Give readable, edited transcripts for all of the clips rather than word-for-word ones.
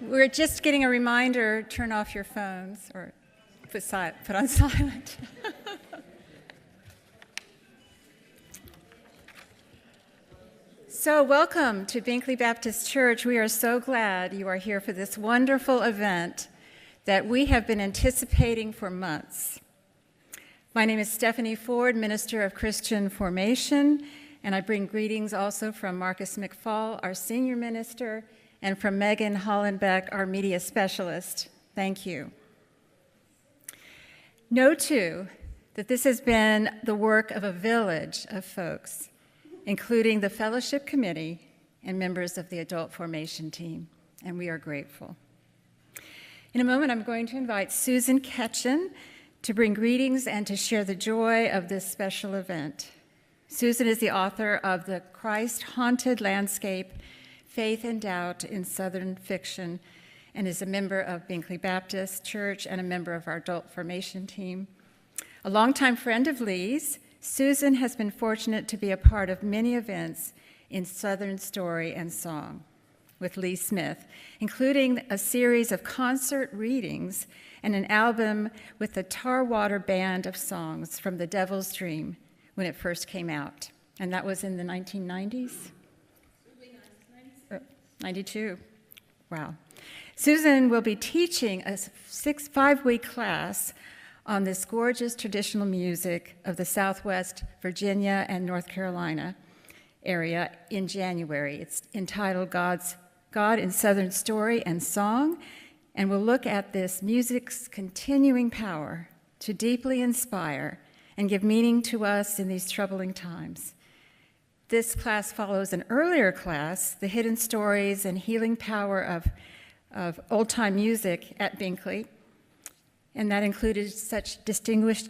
We're just getting a reminder, turn off your phones or put on silent. So welcome to Binkley Baptist Church. We are so glad you are here for this wonderful event that we have been anticipating for months. My name is Stephanie Ford, Minister of Christian Formation, and I bring greetings also from Marcus McFall, our Senior Minister, and from Megan Hollenbeck, our Media Specialist. Thank you. Know, too, that this has been the work of a village of folks, including the Fellowship Committee and members of the Adult Formation team, and we are grateful. In a moment, I'm going to invite Susan Ketchen to bring greetings and to share the joy of this special event. Susan is the author of The Christ-Haunted Landscape, Faith and Doubt in Southern Fiction, and is a member of Binkley Baptist Church and a member of our Adult Formation team. A longtime friend of Lee's, Susan has been fortunate to be a part of many events in Southern story and song with Lee Smith, including a series of concert readings and an album with the Tarwater Band of songs from The Devil's Dream when it first came out. And that was in the 1990s? 92. Wow. Susan will be teaching a 5-week class on this gorgeous traditional music of the Southwest Virginia and North Carolina area in January. It's entitled God in Southern Story and Song, and we'll look at this music's continuing power to deeply inspire and give meaning to us in these troubling times. This class follows an earlier class, The Hidden Stories and Healing Power of Old-Time Music at Binkley, and that included such distinguished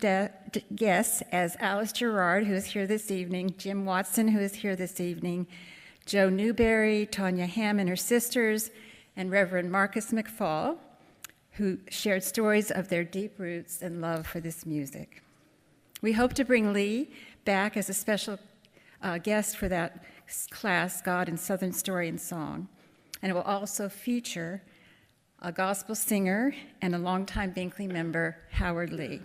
guests as Alice Gerard, who is here this evening, Jim Watson, who is here this evening, Joe Newberry, Tanya Ham and her sisters, and Reverend Marcus McFall, who shared stories of their deep roots and love for this music. We hope to bring Lee back as a special guest for that class, God in Southern Story and Song. And it will also feature a gospel singer and a longtime Binkley member, Howard Lee.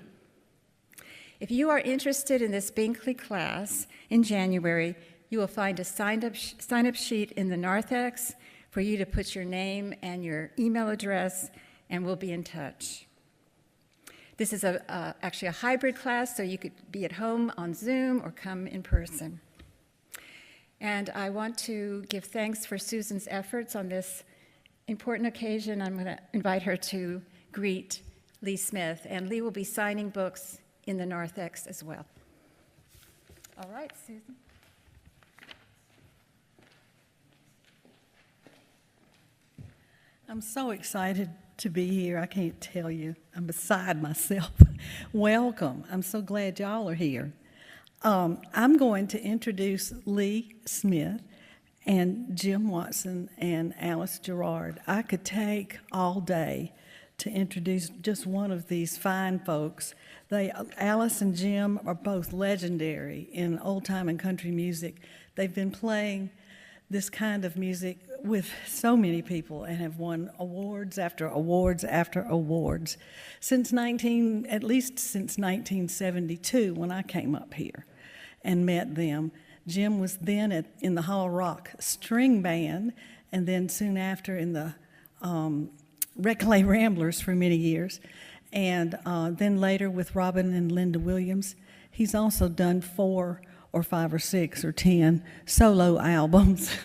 If you are interested in this Binkley class in January, you will find a sign-up sheet in the narthex for you to put your name and your email address, and we'll be in touch. This is actually a hybrid class, so you could be at home on Zoom or come in person. And I want to give thanks for Susan's efforts on this important occasion. I'm going to invite her to greet Lee Smith, and Lee will be signing books in the narthex as well. All right, Susan. I'm so excited to be here. I can't tell you. I'm beside myself. Welcome. I'm so glad y'all are here. I'm going to introduce Lee Smith and Jim Watson and Alice Gerard. I could take all day to introduce just one of these fine folks. Alice and Jim are both legendary in old-time and country music. They've been playing this kind of music with so many people and have won awards after awards after awards at least since 1972 when I came up here and met them. Jim was then in the Hall Rock String Band, and then soon after in the Reclay Ramblers for many years, and then later with Robin and Linda Williams. He's also done 4 or 5 or 6 or 10 solo albums,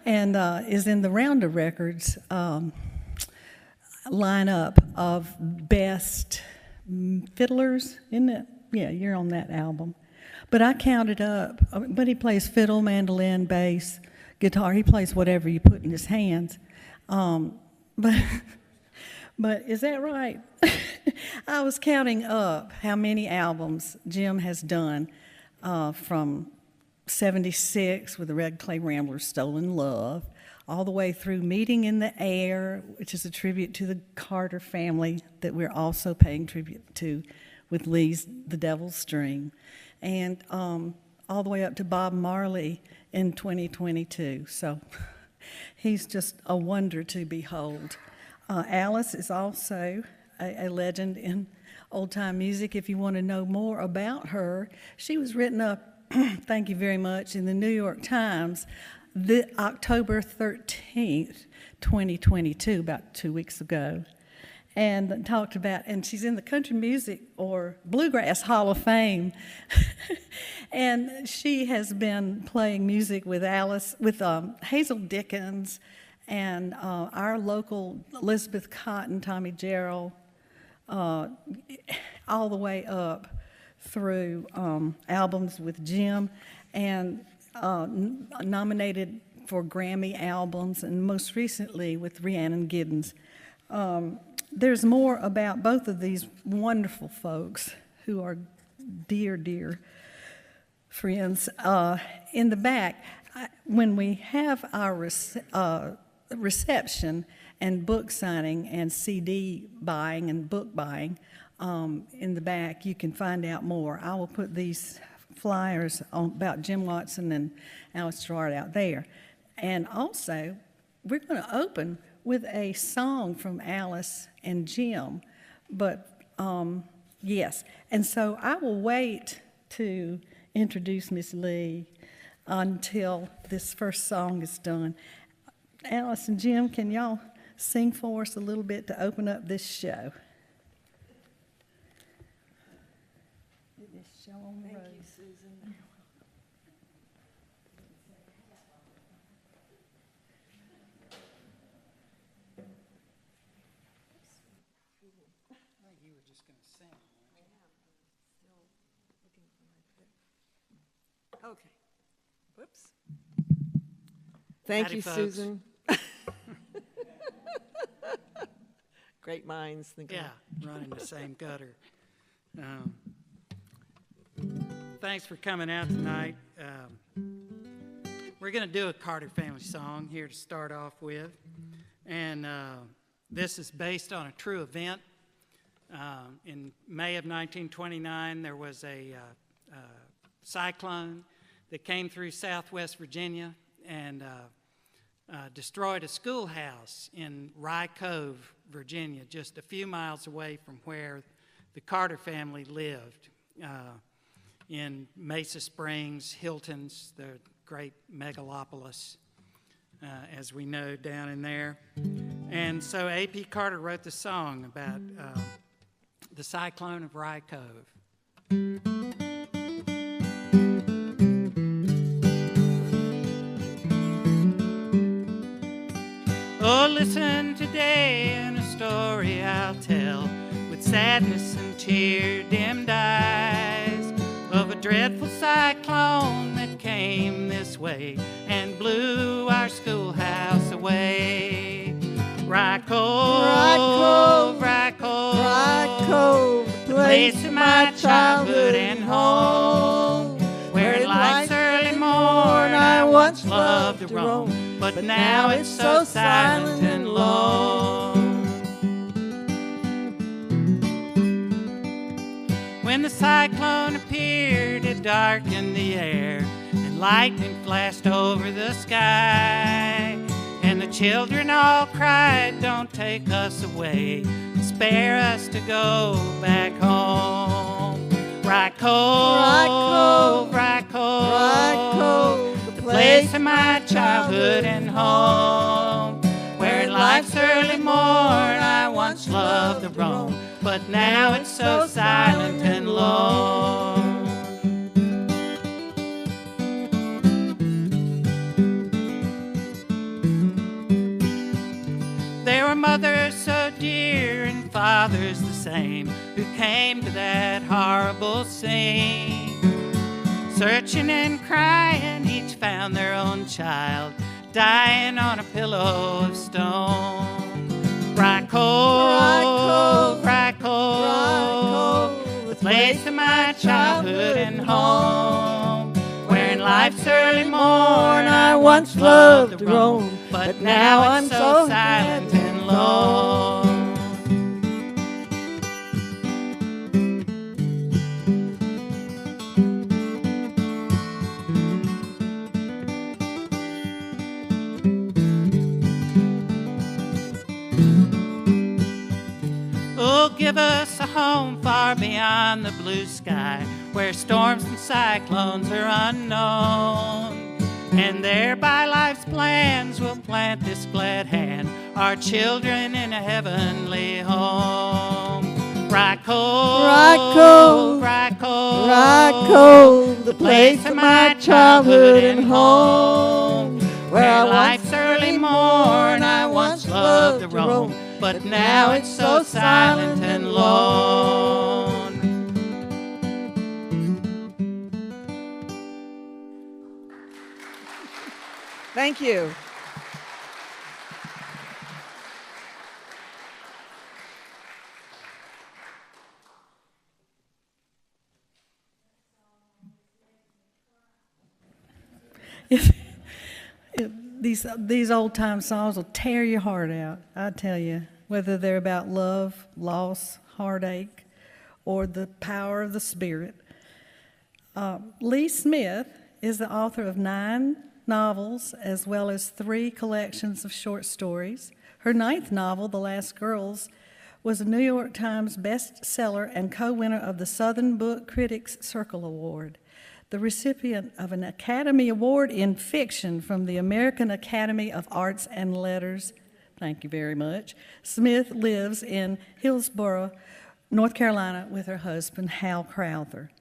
and is in the Rounder Records lineup of best fiddlers, isn't it? Yeah, you're on that album. But I counted up, but he plays fiddle, mandolin, bass, guitar. He plays whatever you put in his hands. But is that right? I was counting up how many albums Jim has done from 76 with the Red Clay Ramblers, Stolen Love, all the way through Meeting in the Air, which is a tribute to the Carter family that we're also paying tribute to with Lee's The Devil's Dream, and all the way up to Bob Marley in 2022. So He's just a wonder to behold. Alice is also a legend in old-time music. If you want to know more about her, she was written up, thank you very much, in the New York Times October 13th, 2022, about 2 weeks ago, and talked about, and she's in the Country Music or Bluegrass Hall of Fame. And she has been playing music with Hazel Dickens, and our local Elizabeth Cotton, Tommy Jarrell, all the way up through albums with Jim, and nominated for Grammy albums, and most recently with Rhiannon Giddens. There's more about both of these wonderful folks who are dear, dear friends. In the back, when we have our reception and book signing and CD buying and book buying, in the back you can find out more. I will put these flyers about Jim Watson and Alice Gerard out there. And also, we're going to open with a song from Alice and Jim. But yes, and so I will wait to introduce Miss Lee until this first song is done. Alice and Jim, can y'all sing for us a little bit to open up this show? This show on the road. Thank you, Susan. You were just going to sing. Okay. Whoops. Thank Howdy, you, folks. Susan. Great minds think Yeah, running the same gutter. Thanks for coming out tonight. We're going to do a Carter family song here to start off with. And this is based on a true event. In May of 1929, there was a cyclone that came through southwest Virginia and destroyed a schoolhouse in Rye Cove, Virginia, just a few miles away from where the Carter family lived, in Mesa Springs, Hilton's, the great megalopolis, as we know, down in there. And so A.P. Carter wrote the song about the cyclone of Rye Cove. Oh, listen today in a story I'll tell, with sadness and tear-dimmed eyes, of a dreadful cyclone that came this way and blew our schoolhouse away. Rye Cove, Rye Cove, the place of my childhood and home, where in life's early morn I once loved to roam, but now it's so silent and lone. When the cyclone appeared, it darkened the air, and lightning flashed over the sky. And the children all cried, "Don't take us away, spare us to go back home." Rye Cove, Rye Cove, the place of my childhood and home, where in life's early morn I once loved to roam, but now it's so silent and lone. There were mothers so dear and fathers the same who came to that horrible scene. Searching and crying, each found their own child dying on a pillow of stone. Rye Cove, the place of my childhood and home, where in life's early morn I once loved to roam, but now I'm so silent and lone. give us a home far beyond the blue sky, where storms and cyclones are unknown. And there by life's plans we'll plant this glad hand, our children in a heavenly home. Rocco, Rocco, Rocco, the place of my childhood and home. Where life's early morn I once loved to roam, but now it's so silent and lone. Thank you. These old-time songs will tear your heart out, I tell you, whether they're about love, loss, heartache, or the power of the Spirit. Lee Smith is the author of 9 novels as well as 3 collections of short stories. Her 9th novel, The Last Girls, was a New York Times bestseller and co-winner of the Southern Book Critics Circle Award. The recipient of an Academy Award in Fiction from the American Academy of Arts and Letters. Thank you very much. Smith lives in Hillsborough, North Carolina, with her husband, Hal Crowther.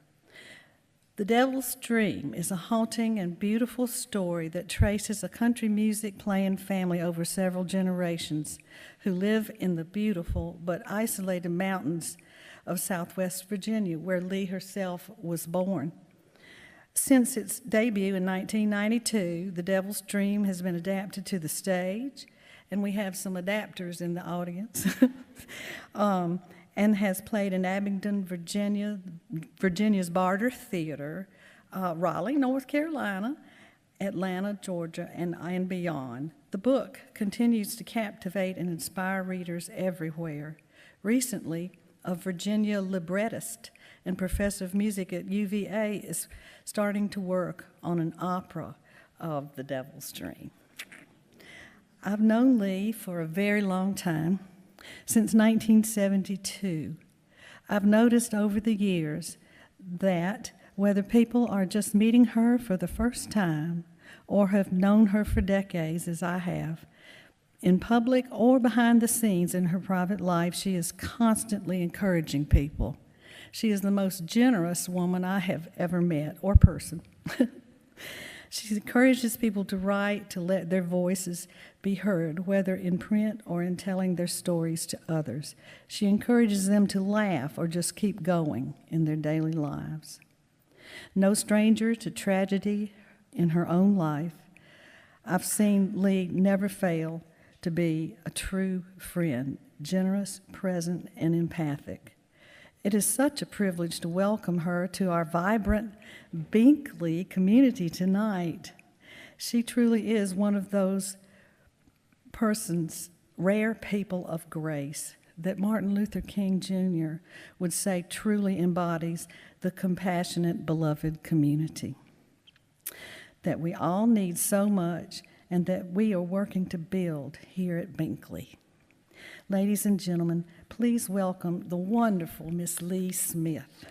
The Devil's Dream is a haunting and beautiful story that traces a country music playing family over several generations who live in the beautiful but isolated mountains of Southwest Virginia, where Lee herself was born. Since its debut in 1992, The Devil's Dream has been adapted to the stage, and we have some adapters in the audience, and has played in Abingdon, Virginia, Virginia's Barter Theater, Raleigh, North Carolina, Atlanta, Georgia, and beyond. The book continues to captivate and inspire readers everywhere. Recently, a Virginia librettist and professor of music at UVA is starting to work on an opera of The Devil's Dream. I've known Lee for a very long time, since 1972. I've noticed over the years that whether people are just meeting her for the first time or have known her for decades, as I have, in public or behind the scenes in her private life, she is constantly encouraging people. She is the most generous woman I have ever met, or person. She encourages people to write, to let their voices be heard, whether in print or in telling their stories to others. She encourages them to laugh or just keep going in their daily lives. No stranger to tragedy in her own life, I've seen Lee never fail to be a true friend, generous, present, and empathic. It is such a privilege to welcome her to our vibrant Binkley community tonight. She truly is one of those persons, rare people of grace, that Martin Luther King Jr. would say truly embodies the compassionate, beloved community that we all need so much and that we are working to build here at Binkley. Ladies and gentlemen, please welcome the wonderful Miss Lee Smith.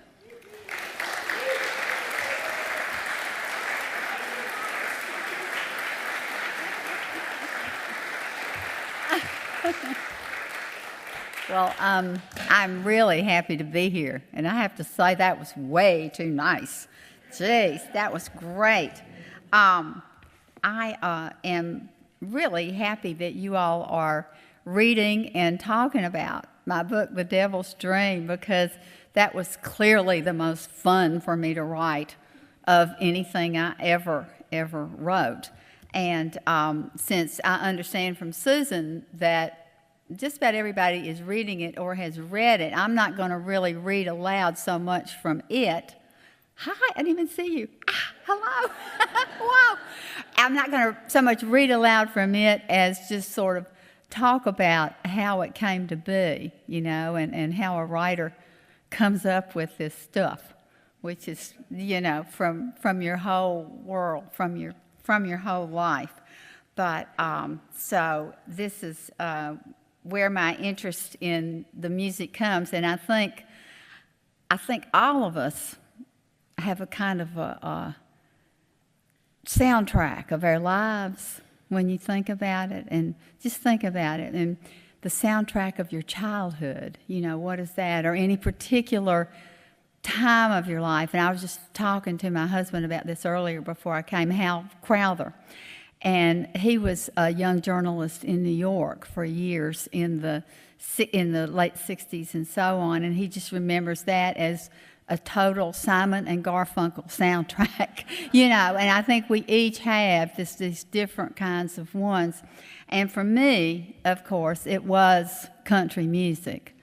Well, I'm really happy to be here, and I have to say that was way too nice. Jeez, that was great. I am really happy that you all are reading and talking about my book, The Devil's Dream, because that was clearly the most fun for me to write of anything I ever wrote. And since I understand from Susan that just about everybody is reading it or has read it, I'm not going to really read aloud so much from it. Hi, I didn't even see you. Hello. Wow. I'm not going to so much read aloud from it as just sort of talk about how it came to be, you know, and how a writer comes up with this stuff, which is, you know, from your whole world, from your whole life. But so this is where my interest in the music comes, and I think all of us have a kind of a soundtrack of our lives when you think about it, and just think about it, and the soundtrack of your childhood, what is that, or any particular time of your life. And I was just talking to my husband about this earlier before I came, Hal Crowther, and he was a young journalist in New York for years in the late 60s and so on, and he just remembers that as a total Simon and Garfunkel soundtrack, and I think we each have these different kinds of ones. And for me, of course, it was country music,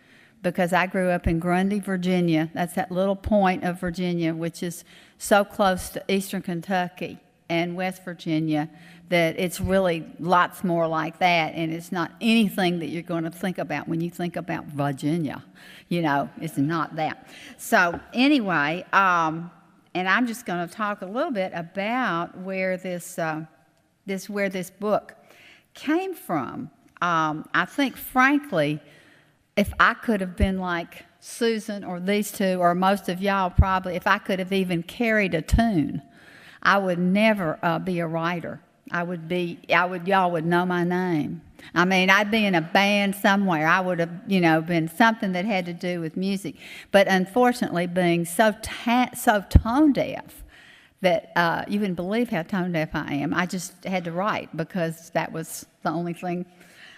because I grew up in Grundy, Virginia. That's that little point of Virginia, which is so close to eastern Kentucky and West Virginia that it's really lots more like that, and it's not anything that you're going to think about when you think about Virginia. It's not that. So anyway, and I'm just going to talk a little bit about where this book came from. I think, frankly, if I could have been like Susan or these two or most of y'all probably, if I could have even carried a tune, I would never be a writer. Y'all would know my name. I mean, I'd be in a band somewhere. I would have, been something that had to do with music. But unfortunately, being so tone deaf that you wouldn't believe how tone deaf I am, I just had to write because that was the only thing,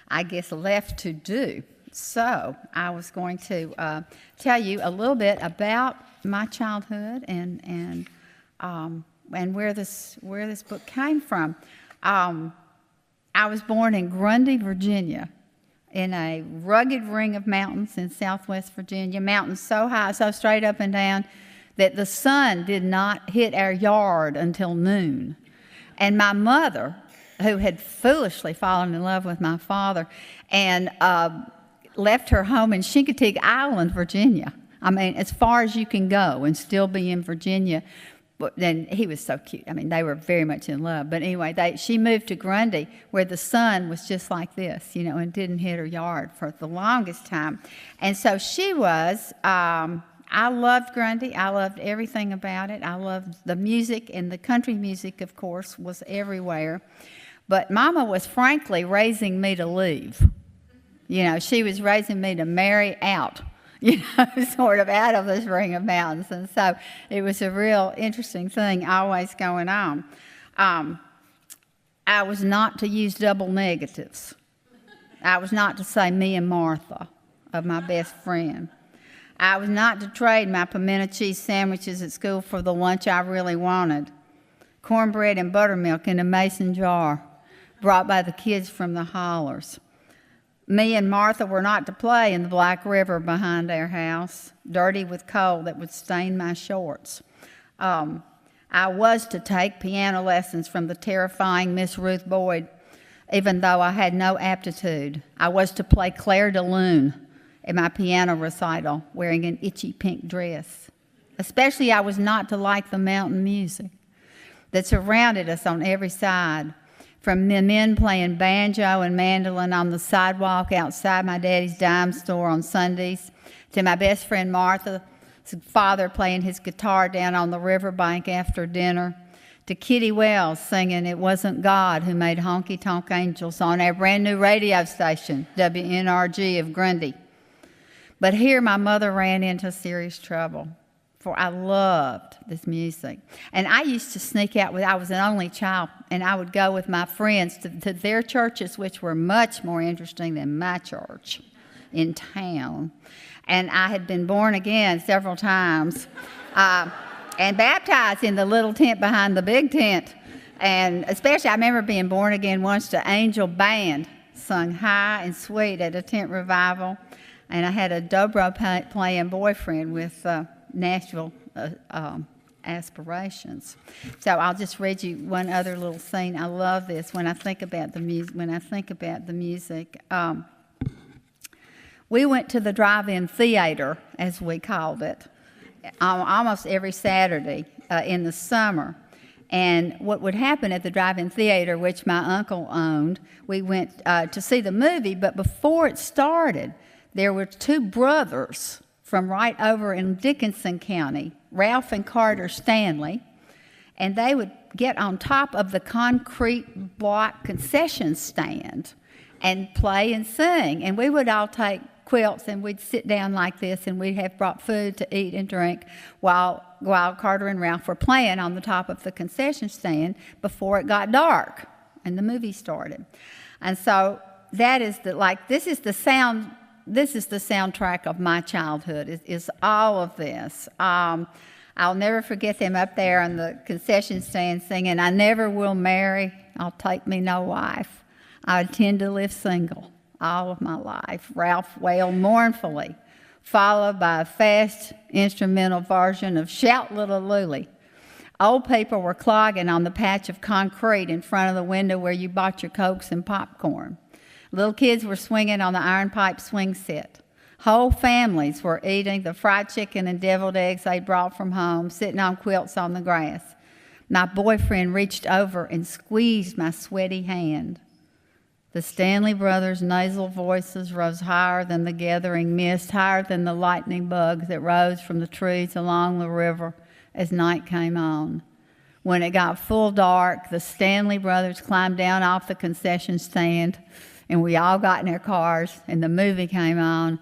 I guess, left to do. So I was going to tell you a little bit about my childhood and where this book came from. I was born in Grundy, Virginia, in a rugged ring of mountains in southwest Virginia, mountains so high, so straight up and down, that the sun did not hit our yard until noon. And my mother, who had foolishly fallen in love with my father, and left her home in Chincoteague Island, Virginia. I mean, as far as you can go and still be in Virginia. But then he was so cute. I mean, they were very much in love. But anyway, she moved to Grundy, where the sun was just like this, and didn't hit her yard for the longest time. And so she was, I loved Grundy. I loved everything about it. I loved the music, and the country music, of course, was everywhere. But Mama was frankly raising me to leave. She was raising me to marry out. Sort of out of this ring of mountains. And so it was a real interesting thing always going on. I was not to use double negatives. I was not to say me and Martha of my best friend. I was not to trade my pimento cheese sandwiches at school for the lunch I really wanted. Cornbread and buttermilk in a mason jar brought by the kids from the hollers. Me and Martha were not to play in the Black River behind our house, dirty with coal that would stain my shorts. I was to take piano lessons from the terrifying Miss Ruth Boyd, even though I had no aptitude. I was to play Claire de Lune at my piano recital, wearing an itchy pink dress. Especially, I was not to like the mountain music that surrounded us on every side. From the men playing banjo and mandolin on the sidewalk outside my daddy's dime store on Sundays, to my best friend Martha's father playing his guitar down on the riverbank after dinner, to Kitty Wells singing It Wasn't God Who Made Honky Tonk Angels on our brand new radio station, WNRG of Grundy. But here my mother ran into serious trouble, for I loved this music. And I used to sneak out I was an only child, and I would go with my friends to their churches, which were much more interesting than my church in town. And I had been born again several times and baptized in the little tent behind the big tent. And especially I remember being born again once to Angel Band, sung high and sweet at a tent revival. And I had a dobro playing boyfriend with Nashville aspirations. So I'll just read you one other little scene. I love this when I think about the music. We went to the drive-in theater, as we called it, almost every Saturday in the summer. And what would happen at the drive-in theater, which my uncle owned, we went to see the movie, but before it started, there were two brothers from right over in Dickinson County, Ralph and Carter Stanley, and they would get on top of the concrete block concession stand and play and sing. And we would all take quilts and we'd sit down like this and we'd have brought food to eat and drink while Carter and Ralph were playing on the top of the concession stand before it got dark and the movie started. And so that is this is the soundtrack of my childhood, is all of this. I'll never forget them up there on the concession stand singing, "I never will marry, I'll take me no wife. I intend to live single all of my life." Ralph wailed mournfully, followed by a fast instrumental version of "Shout Little Lily." Old people were clogging on the patch of concrete in front of the window where you bought your Cokes and popcorn. Little kids were swinging on the iron pipe swing set. Whole families were eating the fried chicken and deviled eggs they'd brought from home, sitting on quilts on the grass. My boyfriend reached over and squeezed my sweaty hand. The Stanley brothers' nasal voices rose higher than the gathering mist, higher than the lightning bugs that rose from the trees along the river as night came on. When it got full dark, the Stanley brothers climbed down off the concession stand, and we all got in our cars, and the movie came on.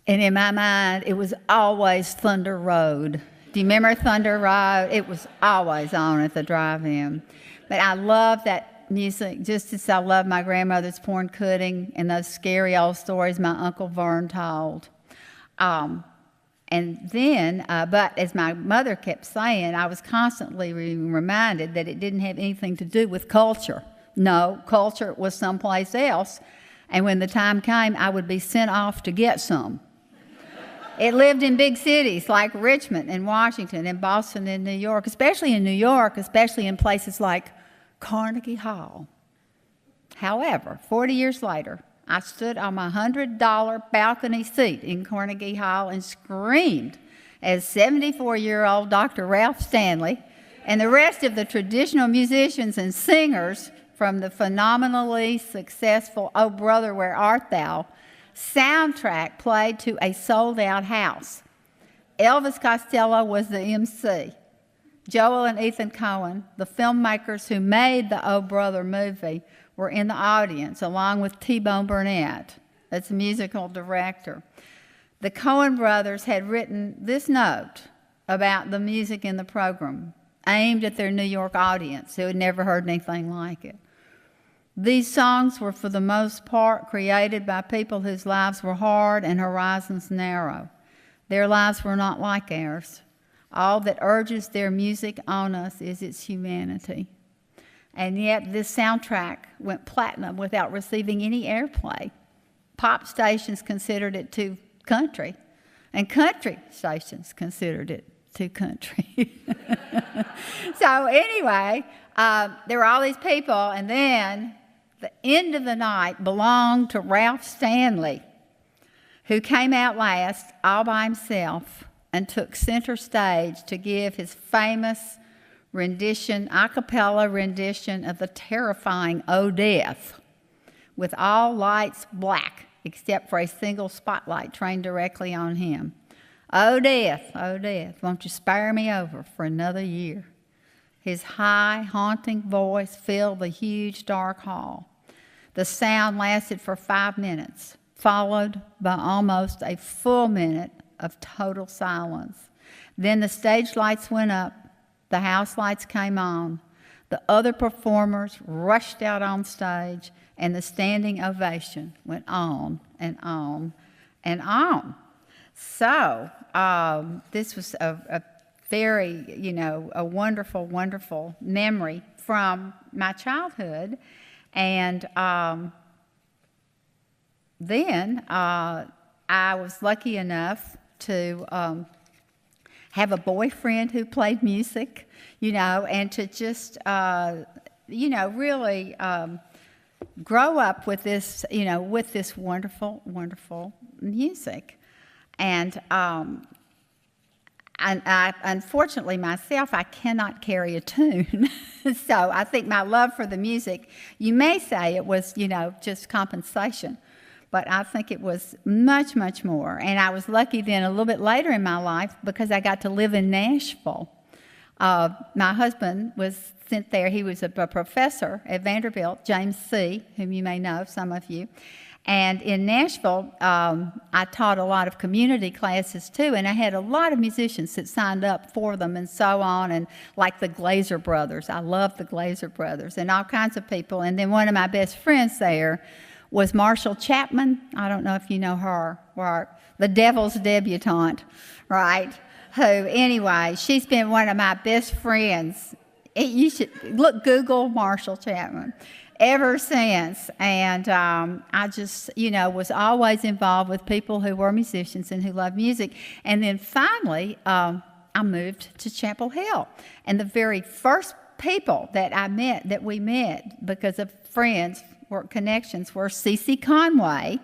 And in my mind, it was always Thunder Road. Do you remember Thunder Road? It was always on at the drive-in. But I love that music, just as I love my grandmother's corn pudding and those scary old stories my Uncle Vern told. But as my mother kept saying, I was constantly reminded that it didn't have anything to do with culture. No, culture was someplace else. And when the time came, I would be sent off to get some. It lived in big cities like Richmond and Washington and Boston and New York, especially in New York, especially in places like Carnegie Hall. However, 40 years later, I stood on my $100 balcony seat in Carnegie Hall and screamed as 74-year-old Dr. Ralph Stanley and the rest of the traditional musicians and singers from the phenomenally successful "Oh Brother, Where Art Thou" soundtrack played to a sold-out house. Elvis Costello was the MC. Joel and Ethan Cohen, the filmmakers who made the "Oh Brother" movie, were in the audience, along with T-Bone Burnett, that's the musical director. The Coen brothers had written this note about the music in the program, aimed at their New York audience who had never heard anything like it. These songs were for the most part created by people whose lives were hard and horizons narrow. Their lives were not like ours. All that urges their music on us is its humanity. And yet this soundtrack went platinum without receiving any airplay. Pop stations considered it too country, and country stations considered it too country. So anyway, there were all these people, and then the end of the night belonged to Ralph Stanley, who came out last all by himself and took center stage to give his famous rendition, a cappella rendition of the terrifying "Oh Death," with all lights black except for a single spotlight trained directly on him. "Oh death, won't you spare me over for another year?" His high, haunting voice filled the huge, dark hall. The sound lasted for 5 minutes, followed by almost a full minute of total silence. Then the stage lights went up, the house lights came on, the other performers rushed out on stage, and the standing ovation went on and on and on. So this was a very, a wonderful, wonderful memory from my childhood. And then I was lucky enough to have a boyfriend who played music, and to just, really grow up with this, with this wonderful, wonderful music. And unfortunately, myself, I cannot carry a tune. So I think my love for the music, you may say it was, just compensation. But I think it was much, much more. And I was lucky then a little bit later in my life because I got to live in Nashville. My husband was sent there. He was a professor at Vanderbilt, James C., whom you may know, some of you. And in Nashville, I taught a lot of community classes too, and I had a lot of musicians that signed up for them and so on, and like the Glazer brothers. I love the Glazer brothers and all kinds of people. And then one of my best friends there was Marshall Chapman. I don't know if you know her, or the Devil's Debutante, right? Who, anyway, she's been one of my best friends. You should Google Marshall Chapman ever since. And I just, was always involved with people who were musicians and who loved music. And then finally, I moved to Chapel Hill. And the very first people that we met because of friends, work connections, were Cece Conway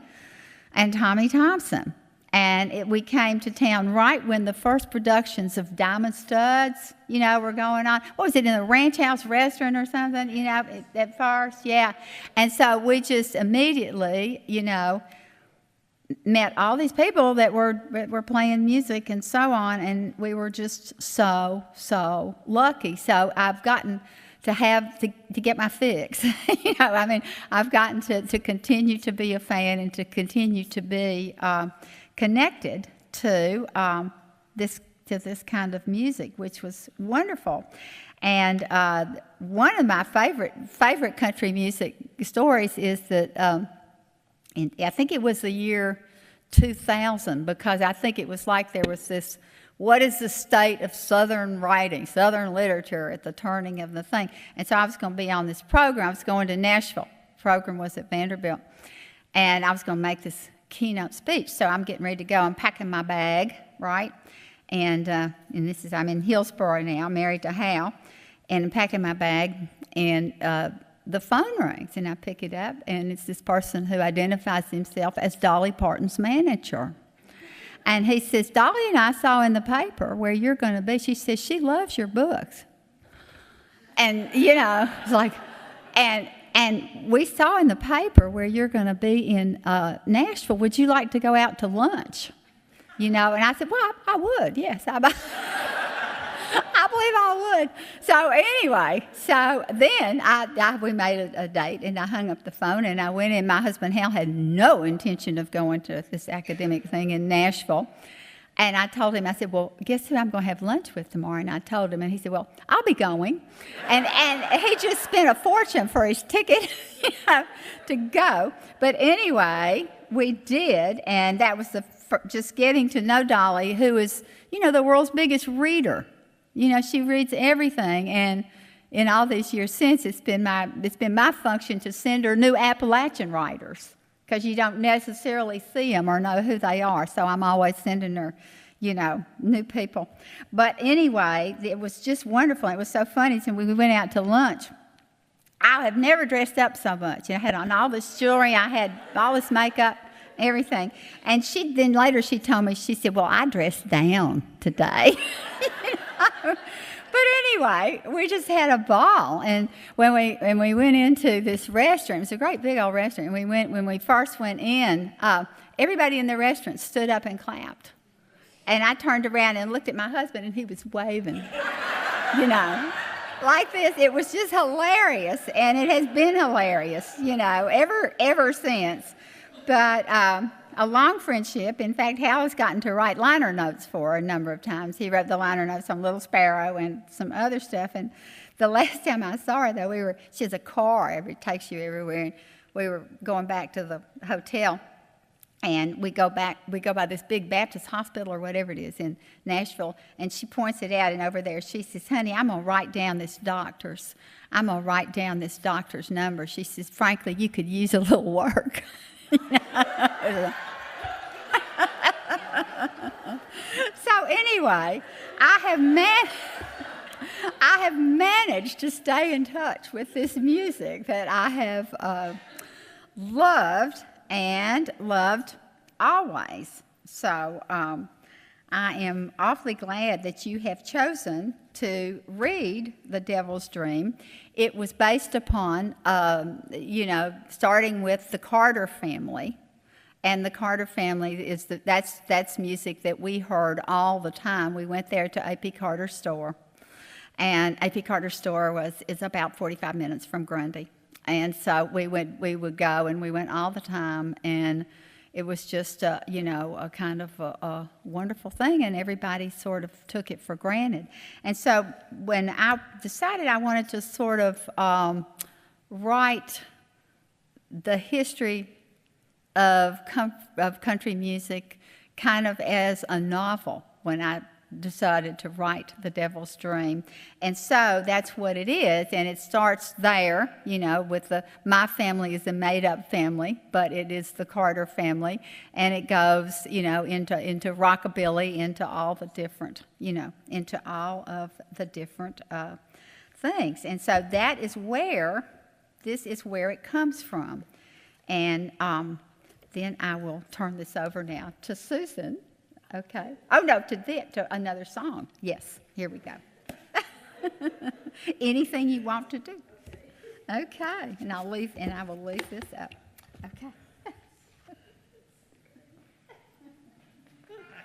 and Tommy Thompson. And we came to town right when the first productions of Diamond Studs, were going on. What was it, in the Ranch House Restaurant or something, at first? Yeah. And so we just immediately, met all these people that were playing music and so on, and we were just so, so lucky. So I've gotten to get my fix. I've gotten to continue to be a fan and to continue to be connected to this kind of music, which was wonderful. And one of my favorite country music stories is that I think it was the year 2000, because I think it was like there was this, what is the state of Southern writing, Southern literature at the turning of the thing? And so I was going to be on this program. I was going to Nashville. The program was at Vanderbilt. And I was going to make this keynote speech. So I'm getting ready to go. I'm packing my bag, right? And I'm in Hillsboro now, married to Hal. And I'm packing my bag, and the phone rings, and I pick it up, and it's this person who identifies himself as Dolly Parton's manager. And he says, Dolly and I saw in the paper where you're going to be. She says, she loves your books. And, it's like, and we saw in the paper where you're going to be in Nashville. Would you like to go out to lunch? And I said, well, I would, yes. I believe I would. So anyway, then we made a date, and I hung up the phone, and I went in. My husband, Hal, had no intention of going to this academic thing in Nashville. And I told him, I said, well, guess who I'm going to have lunch with tomorrow? And I told him, and he said, well, I'll be going. And he just spent a fortune for his ticket to go. But anyway, we did, and that was just getting to know Dolly, who is, the world's biggest reader. She reads everything, and in all these years since, it's been my function to send her new Appalachian writers, because you don't necessarily see them or know who they are. So I'm always sending her, new people. But anyway, it was just wonderful. It was so funny. So we went out to lunch. I have never dressed up so much. I had on all this jewelry. I had all this makeup, everything. And then later she told me, she said, well, I dressed down today. But anyway, we just had a ball. And when we went into this restaurant, it was a great big old restaurant. And when we first went in, everybody in the restaurant stood up and clapped. And I turned around and looked at my husband, and he was waving, like this. It was just hilarious, and it has been hilarious, ever since. But a long friendship. In fact, Hal has gotten to write liner notes for her a number of times. He wrote the liner notes on Little Sparrow and some other stuff. And the last time I saw her, though, she has a car. It takes you everywhere. And we were going back to the hotel, and we go by this big Baptist hospital or whatever it is in Nashville, and she points it out, and over there she says, honey, I'm going to write down this doctor's number. She says, frankly, you could use a little work. So anyway, I have managed to stay in touch with this music that I have loved and loved always. So I am awfully glad that you have chosen to read The Devil's Dream. It was based upon, starting with the Carter family. And the Carter family that's music that we heard all the time. We went there to A.P. Carter's store. And A.P. Carter's store is about 45 minutes from Grundy. And so we would go, and we went all the time, and it was just a kind of a wonderful thing, and everybody sort of took it for granted. And so when I decided I wanted to sort of write the history of country music kind of as a novel, when I decided to write The Devil's Dream. And so that's what it is, and it starts there, with my family is a made-up family, but it is the Carter family, and it goes, into rockabilly, into all the different, into all of the different things. And so this is where it comes from. And then I will turn this over now to Susan. Okay. Oh, no, to another song. Yes, here we go. Anything you want to do. Okay, and I will leave this up. Okay. I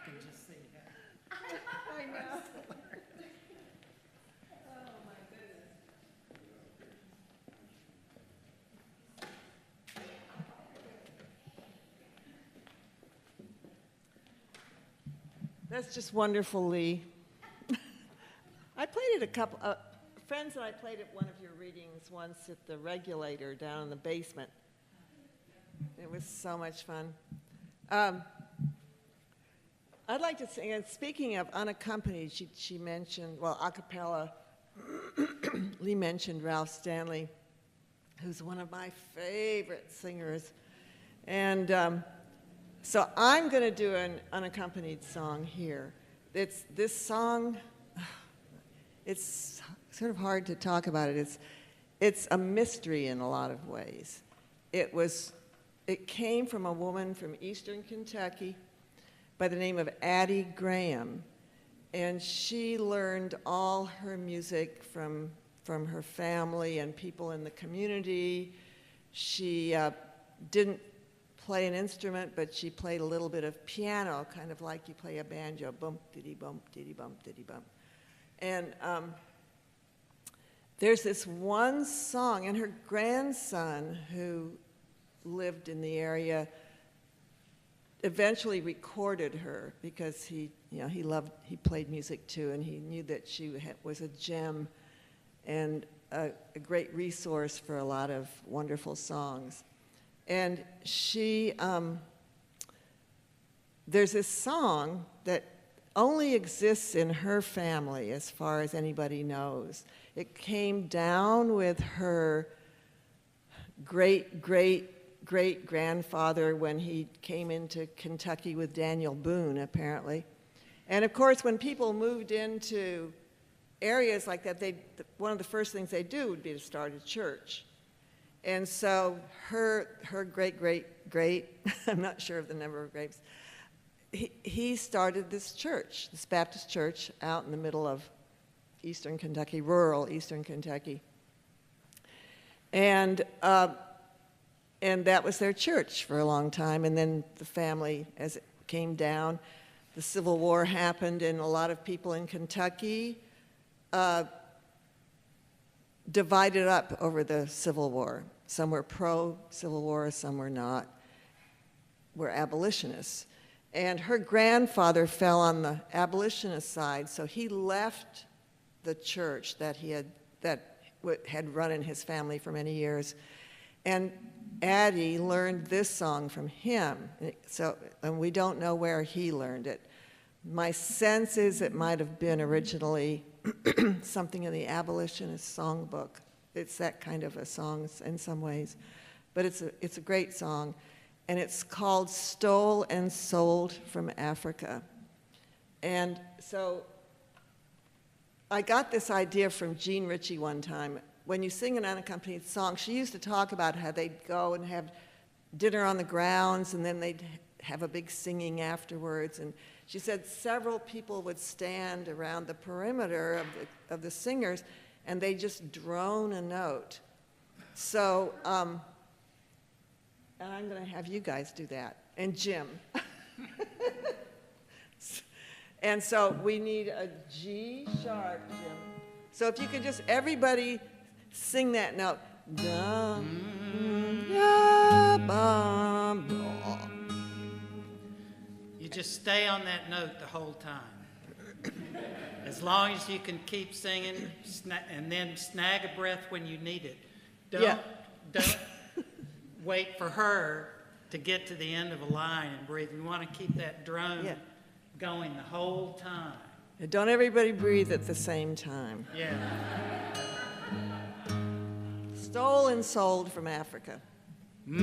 can just see that. I know. That's just wonderful, Lee. I played it a couple, friends and I played at one of your readings once at the Regulator down in the basement. It was so much fun. I'd like to sing, and speaking of unaccompanied, she mentioned, well, a cappella, Lee mentioned Ralph Stanley, who's one of my favorite singers. And so I'm going to do an unaccompanied song here. This song, it's sort of hard to talk about it. It's a mystery in a lot of ways. It came from a woman from eastern Kentucky by the name of Addie Graham, and she learned all her music from her family and people in the community. She didn't play an instrument, but she played a little bit of piano, kind of like you play a banjo, bump, diddy, bump, diddy, bump, diddy, bump. And there's this one song, and her grandson, who lived in the area, eventually recorded her because he played music too, and he knew that she was a gem and a great resource for a lot of wonderful songs. And there's this song that only exists in her family as far as anybody knows. It came down with her great-great-great-grandfather when he came into Kentucky with Daniel Boone, apparently. And of course, when people moved into areas like that, one of the first things they do would be to start a church. And so her great-great-great, I'm not sure of the number of grapes, he started this church, this Baptist church out in the middle of eastern Kentucky, rural eastern Kentucky. And that was their church for a long time. And then the family, as it came down, the Civil War happened, and a lot of people in Kentucky divided up over the Civil War. Some were pro-Civil War, some were not, were abolitionists. And her grandfather fell on the abolitionist side, so he left the church that had run in his family for many years. And Addie learned this song from him, and we don't know where he learned it. My sense is it might have been originally something in the abolitionist songbook. It's that kind of a song in some ways, but it's a great song, and it's called "Stole and Sold from Africa." And so I got this idea from Jean Ritchie one time. When you sing an unaccompanied song, she used to talk about how they'd go and have dinner on the grounds, and then they'd have a big singing afterwards. And she said several people would stand around the perimeter of the singers, and they just drone a note. So, and I'm going to have you guys do that, and Jim. And so we need a G sharp, Jim. So if you could just, everybody sing that note. Dum, ya, bum, blah. You just stay on that note the whole time. As long as you can keep singing, and then snag a breath when you need it. Don't wait for her to get to the end of a line and breathe. We want to keep that drone going the whole time. Don't everybody breathe at the same time. Yeah. Stole and sold from Africa. We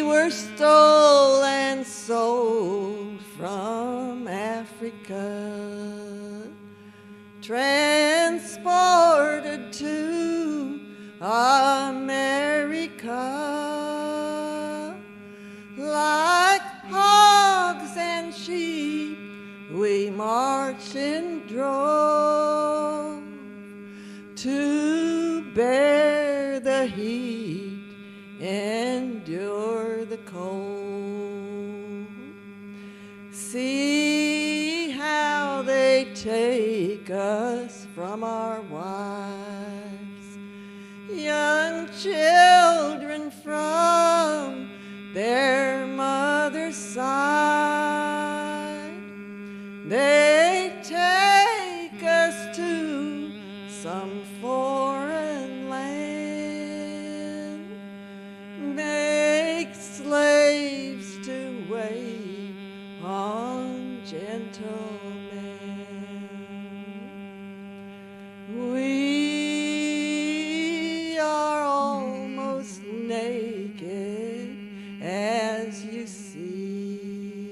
were stole and sold from Africa, transported to America. Like hogs and sheep, we march in drove to bear the heat, endure the cold. See how they take us from our wives, young children from their mother's side. They take us to some foreign land, make slaves to wait on gentlemen. We are almost naked, as you see,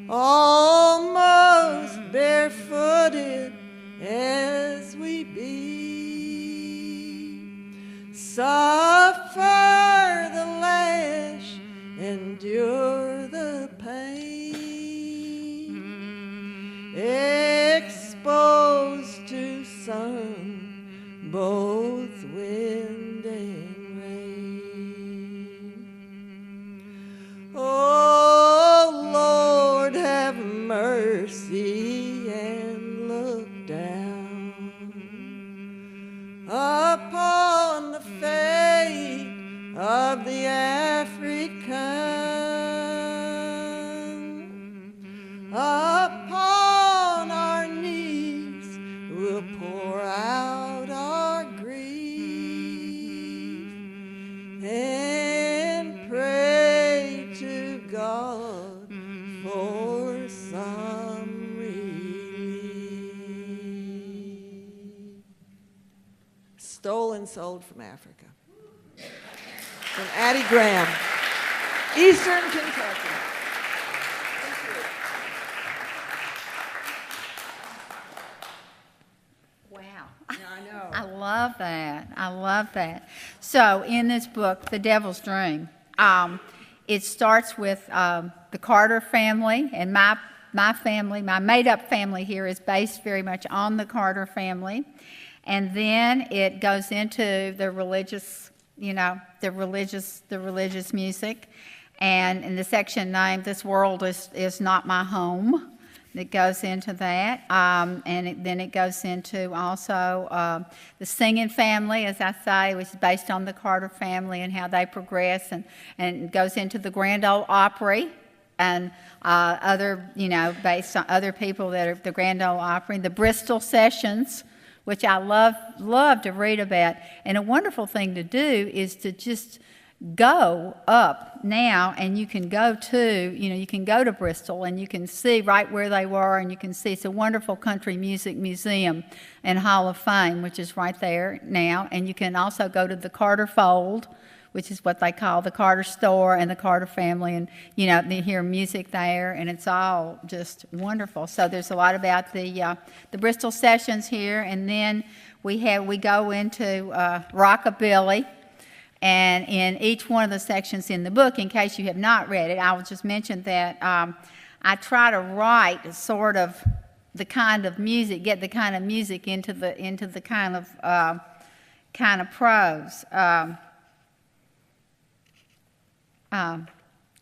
almost barefooted as we be. Suffer the lash, endure the pain, exposed to sun, both wind and rain. Oh, Lord, have mercy and look down upon the fate of the African. Upon our knees we'll pour out our grief and pray to God for some relief. Stole and sold from Africa. From Addie Graham, Eastern Kentucky. Wow. Yeah, I know. I love that. I love that. So in this book, The Devil's Dream, it starts with the Carter family, and my family, my made-up family here is based very much on the Carter family. And then it goes into the religious, the religious music. And in the section named This World is Not My Home, it goes into that. Then it goes into also the singing family, as I say, which is based on the Carter family and how they progress, and it goes into the Grand Ole Opry and other, based on other people that are the Grand Ole Opry, the Bristol Sessions, which I love to read about. And a wonderful thing to do is to just go up now, and you can go to Bristol, and you can see right where they were, and you can see it's a wonderful country music museum and Hall of Fame, which is right there now. And you can also go to the Carter Fold, which is what they call the Carter Store and the Carter family, and they hear music there, and it's all just wonderful. So there's a lot about the Bristol Sessions here, and then we go into rockabilly, And in each one of the sections in the book, in case you have not read it, I will just mention that I try to write sort of the kind of music, get the kind of music into the kind of prose.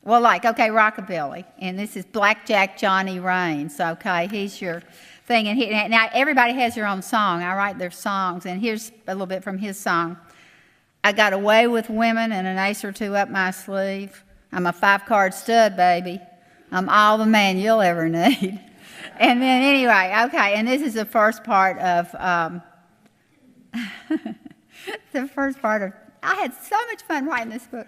Well, like, okay, rockabilly, and this is Blackjack Johnny Rains, okay, he's your thing, and now everybody has their own song. I write their songs, and here's a little bit from his song. I got away with women and an ace or two up my sleeve. I'm a 5-card stud, baby. I'm all the man you'll ever need. And then anyway, okay, and this is the first part of, I had so much fun writing this book.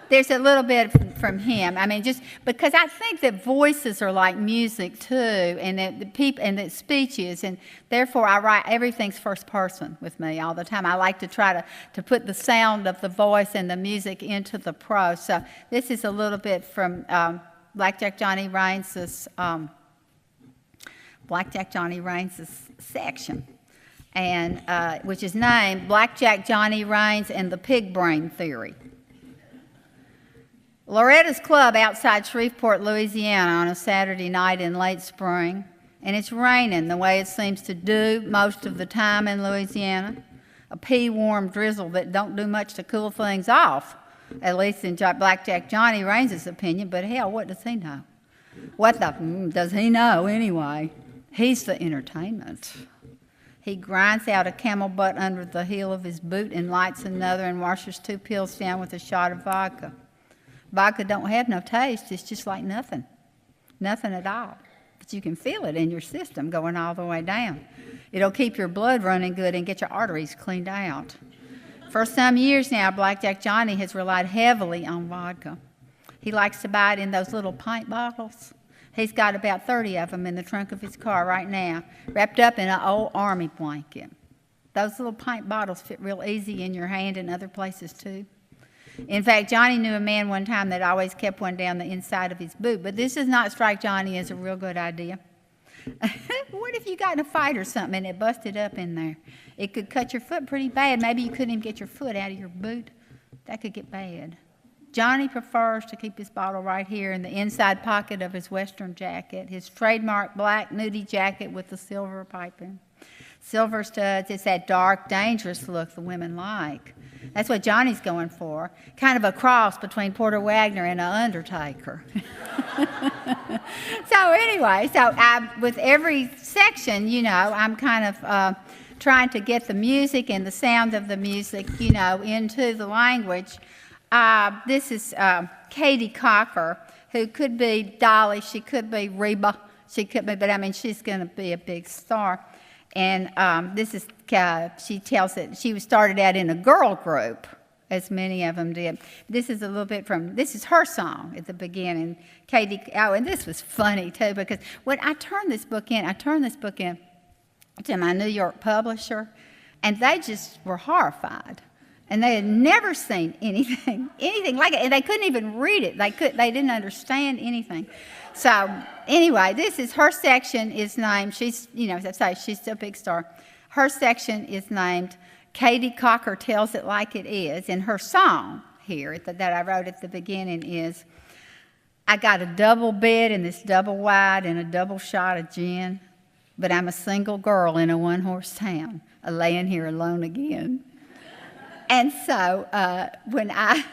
There's a little bit from him. I mean, just because I think that voices are like music too, and that the people and that speech is, and therefore I write everything's first person with me all the time. I like to try to put the sound of the voice and the music into the prose. So this is a little bit from Blackjack Johnny Rains's section, and which is named Blackjack Johnny Rains and the Pig Brain Theory. Loretta's Club outside Shreveport, Louisiana on a Saturday night in late spring, and it's raining the way it seems to do most of the time in Louisiana, a pea-warm drizzle that don't do much to cool things off, at least in Blackjack Johnny Rains' opinion, but hell, what does he know? What does he know anyway? He's the entertainment. He grinds out a camel butt under the heel of his boot and lights another and washes 2 pills down with a shot of vodka. Vodka don't have no taste. It's just like nothing. Nothing at all. But you can feel it in your system going all the way down. It'll keep your blood running good and get your arteries cleaned out. For some years now, Blackjack Johnny has relied heavily on vodka. He likes to buy it in those little pint bottles. He's got about 30 of them in the trunk of his car right now, wrapped up in an old army blanket. Those little pint bottles fit real easy in your hand and other places too. In fact, Johnny knew a man one time that always kept one down the inside of his boot, but this does not strike Johnny as a real good idea. What if you got in a fight or something and it busted up in there? It could cut your foot pretty bad. Maybe you couldn't even get your foot out of your boot. That could get bad. Johnny prefers to keep his bottle right here in the inside pocket of his western jacket, his trademark black nudie jacket with the silver piping. Silver studs, it's that dark, dangerous look the women like. That's what Johnny's going for, kind of a cross between Porter Wagner and an Undertaker. So anyway, with every section, you know, I'm kind of trying to get the music and the sound of the music, you know, into the language. This is Katie Cocker, who could be Dolly, she could be Reba, she could be, but I mean, she's going to be a big star. And this is, she tells it, she started out in a girl group, as many of them did. This is a little bit from, this is her song at the beginning. Katie, oh, and this was funny too, because when I turned this book in to my New York publisher, and they just were horrified. And they had never seen anything like it, and they couldn't even read it. They didn't understand anything. So anyway, this is her section is named. She's, you know, as I say, she's a big star. Her section is named "Katie Cocker Tells It Like It Is," and her song here that I wrote at the beginning is, "I got a double bed in this double wide and a double shot of gin, but I'm a single girl in a one-horse town, laying here alone again." And so when I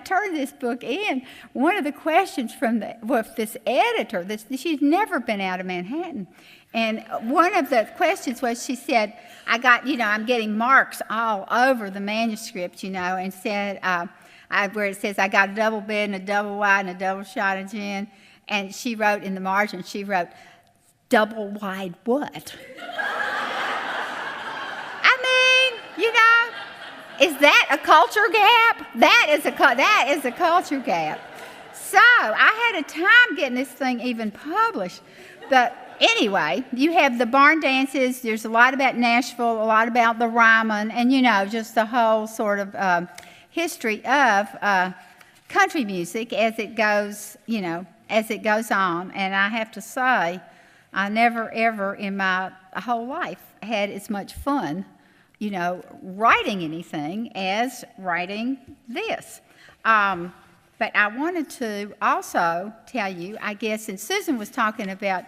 turned this book in, one of the questions from this editor, she's never been out of Manhattan, and one of the questions was, she said, I'm getting marks all over the manuscript, you know, and said, where it says, "I got a double bed and a double wide and a double shot of gin," and she wrote in the margin, she wrote, "Double wide what?" You know, is that a culture gap? That is a culture gap. So I had a time getting this thing even published. But anyway, you have the barn dances. There's a lot about Nashville, a lot about the Ryman, and, you know, just the whole sort of history of country music as it goes, you know, as it goes on. And I have to say, I never, ever in my whole life had as much fun writing anything as writing this. But I wanted to also tell you, I guess, and Susan was talking about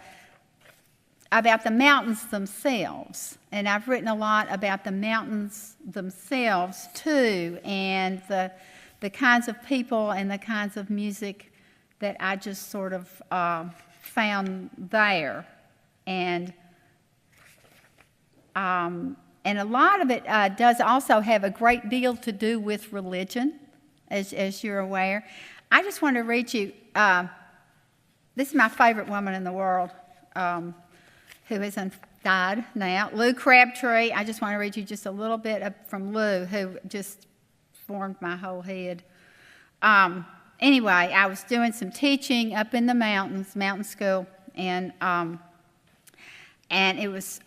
the mountains themselves, and I've written a lot about the mountains themselves too, and the kinds of people and the kinds of music that I just sort of found there, and a lot of it does also have a great deal to do with religion, as you're aware. I just want to read you. This is my favorite woman in the world, who has died now, Lou Crabtree. I just want to read you just a little bit from Lou, who just formed my whole head. Anyway, I was doing some teaching up in the mountains, mountain school, and it was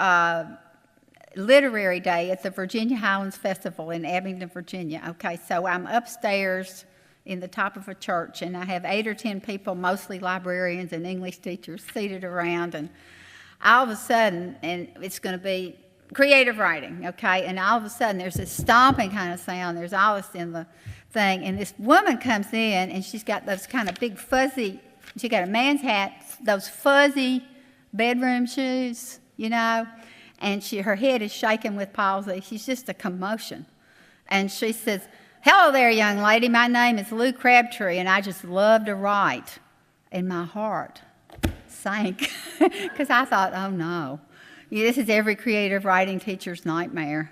literary day at the Virginia Highlands Festival in Abingdon, Virginia. Okay, so I'm upstairs in the top of a church, and I have 8 or 10 people, mostly librarians and English teachers, seated around, and all of a sudden, and it's going to be creative writing, okay, and all of a sudden there's this stomping kind of sound. There's all this in the thing, and this woman comes in, and she's got those kind of big fuzzy, she got a man's hat, those fuzzy bedroom shoes, and her head is shaking with palsy. She's just a commotion. And she says, "Hello there, young lady. My name is Lou Crabtree, and I just love to write." And my heart sank because I thought, oh no, this is every creative writing teacher's nightmare.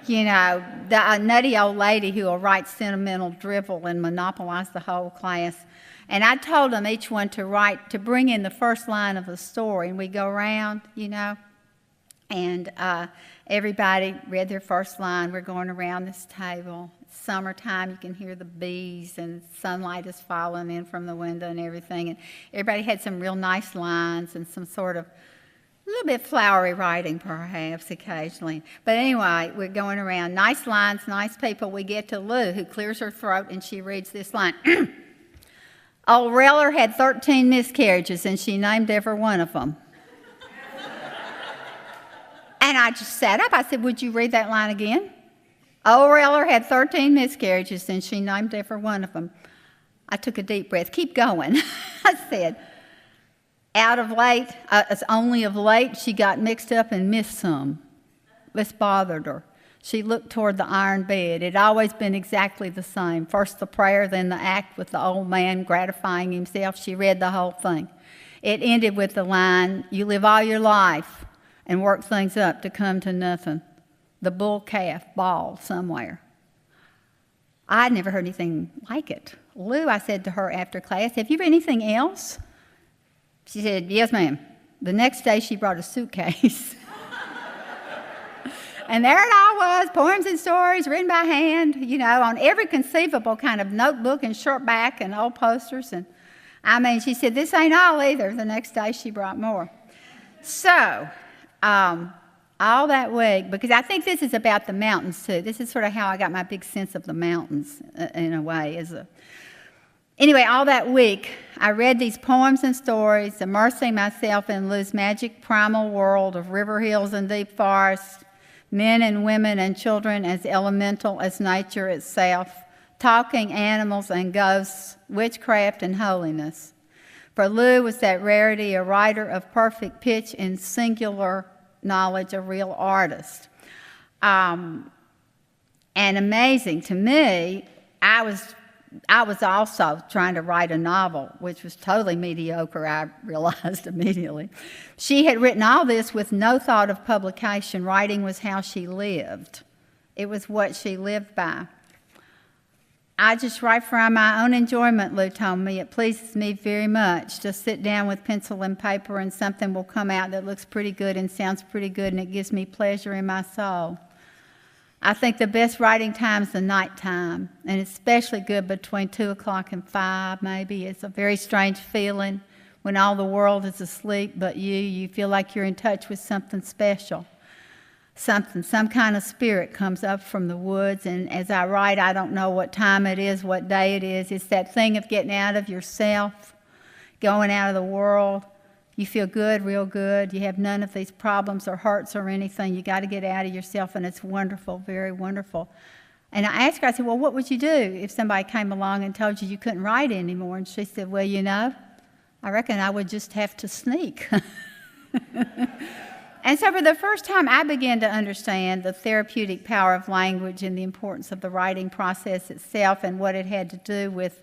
The nutty old lady who will write sentimental drivel and monopolize the whole class. And I told them each one to bring in the first line of the story, and we go around, and everybody read their first line. We're going around this table. It's summertime, you can hear the bees, and sunlight is falling in from the window and everything. And everybody had some real nice lines and some sort of a little bit flowery writing, perhaps, occasionally. But anyway, we're going around. Nice lines, nice people. We get to Lou, who clears her throat, and she reads this line. Old Reller had 13 miscarriages, and she named every one of them. And I just sat up. I said, "Would you read that line again?" Old Reller had 13 miscarriages, and she named every one of them. I took a deep breath. "Keep going." I said, it's only of late she got mixed up and missed some. This bothered her. She looked toward the iron bed. It had always been exactly the same. First the prayer, then the act with the old man gratifying himself. She read the whole thing. It ended with the line, "You live all your life and work things up to come to nothing. The bull calf ball somewhere." I'd never heard anything like it. "Lou," I said to her after class, "have you read anything else?" She said, "Yes, ma'am." The next day she brought a suitcase. And there it all was, poems and stories written by hand, on every conceivable kind of notebook and short back and old posters. And she said, "This ain't all either." The next day she brought more. So, all that week, because I think this is about the mountains too. This is sort of how I got my big sense of the mountains in a way. Anyway, all that week, I read these poems and stories, immersing myself in Lou's magic primal world of river hills and deep forests, men and women and children as elemental as nature itself, talking animals and ghosts, witchcraft and holiness. For Lou was that rarity, a writer of perfect pitch and singular knowledge, a real artist. And amazing to me, I was also trying to write a novel, which was totally mediocre, I realized immediately. She had written all this with no thought of publication. Writing was how she lived. It was what she lived by. "I just write for my own enjoyment," Lou told me. "It pleases me very much. Just sit down with pencil and paper and something will come out that looks pretty good and sounds pretty good, and it gives me pleasure in my soul. I think the best writing time is the night time, and it's especially good between 2 o'clock and 5 maybe. It's a very strange feeling when all the world is asleep but you feel like you're in touch with something special. Some kind of spirit comes up from the woods, and as I write, I don't know what time it is, what day it is. It's that thing of getting out of yourself, going out of the world. You feel good, real good. You have none of these problems or hurts or anything. You got to get out of yourself, and it's wonderful, very wonderful. And I asked her, I said, well, what would you do if somebody came along and told you couldn't write anymore? And she said, well, you know, I reckon I would just have to sneak. And so for the first time, I began to understand the therapeutic power of language and the importance of the writing process itself and what it had to do with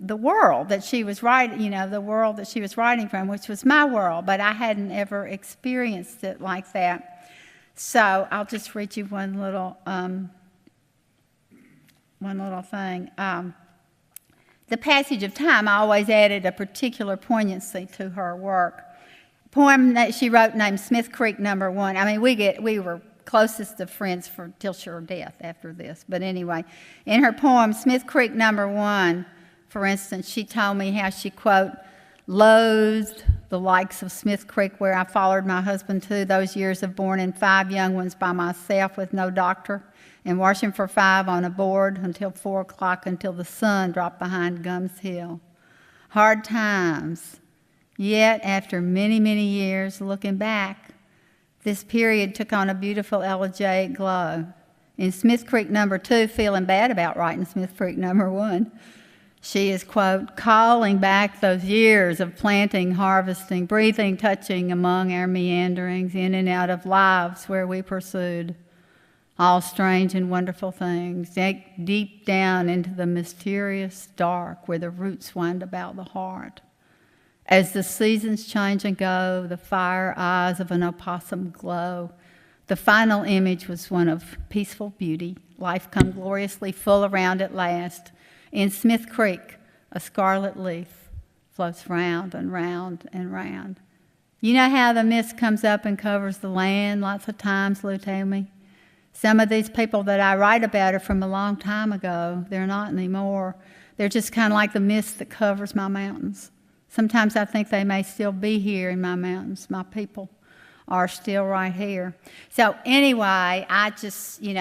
the world that she was writing, the world that she was writing from, which was my world, but I hadn't ever experienced it like that. So I'll just read you one little thing. The passage of time, I always added a particular poignancy to her work. Poem that she wrote named Smith Creek No. 1. I mean, we were closest of friends till sure death after this. But anyway, in her poem, Smith Creek No. 1, for instance, she told me how she, quote, loathed the likes of Smith Creek where I followed my husband to those years of born and 5 young ones by myself with no doctor and washing for 5 on a board until 4 o'clock until the sun dropped behind Gums Hill. Hard times. Yet, after many, many years looking back, this period took on a beautiful elegiac glow. In Smith Creek No. 2, feeling bad about writing Smith Creek No. 1, she is, quote, calling back those years of planting, harvesting, breathing, touching among our meanderings in and out of lives where we pursued all strange and wonderful things, deep down into the mysterious dark where the roots wind about the heart. As the seasons change and go, the fire eyes of an opossum glow. The final image was one of peaceful beauty, life come gloriously full around at last. In Smith Creek, a scarlet leaf floats round and round and round. You know how the mist comes up and covers the land lots of times, Lou told me? Some of these people that I write about are from a long time ago. They're not anymore. They're just kind of like the mist that covers my mountains. Sometimes I think they may still be here in my mountains. My people are still right here. So anyway, I just, she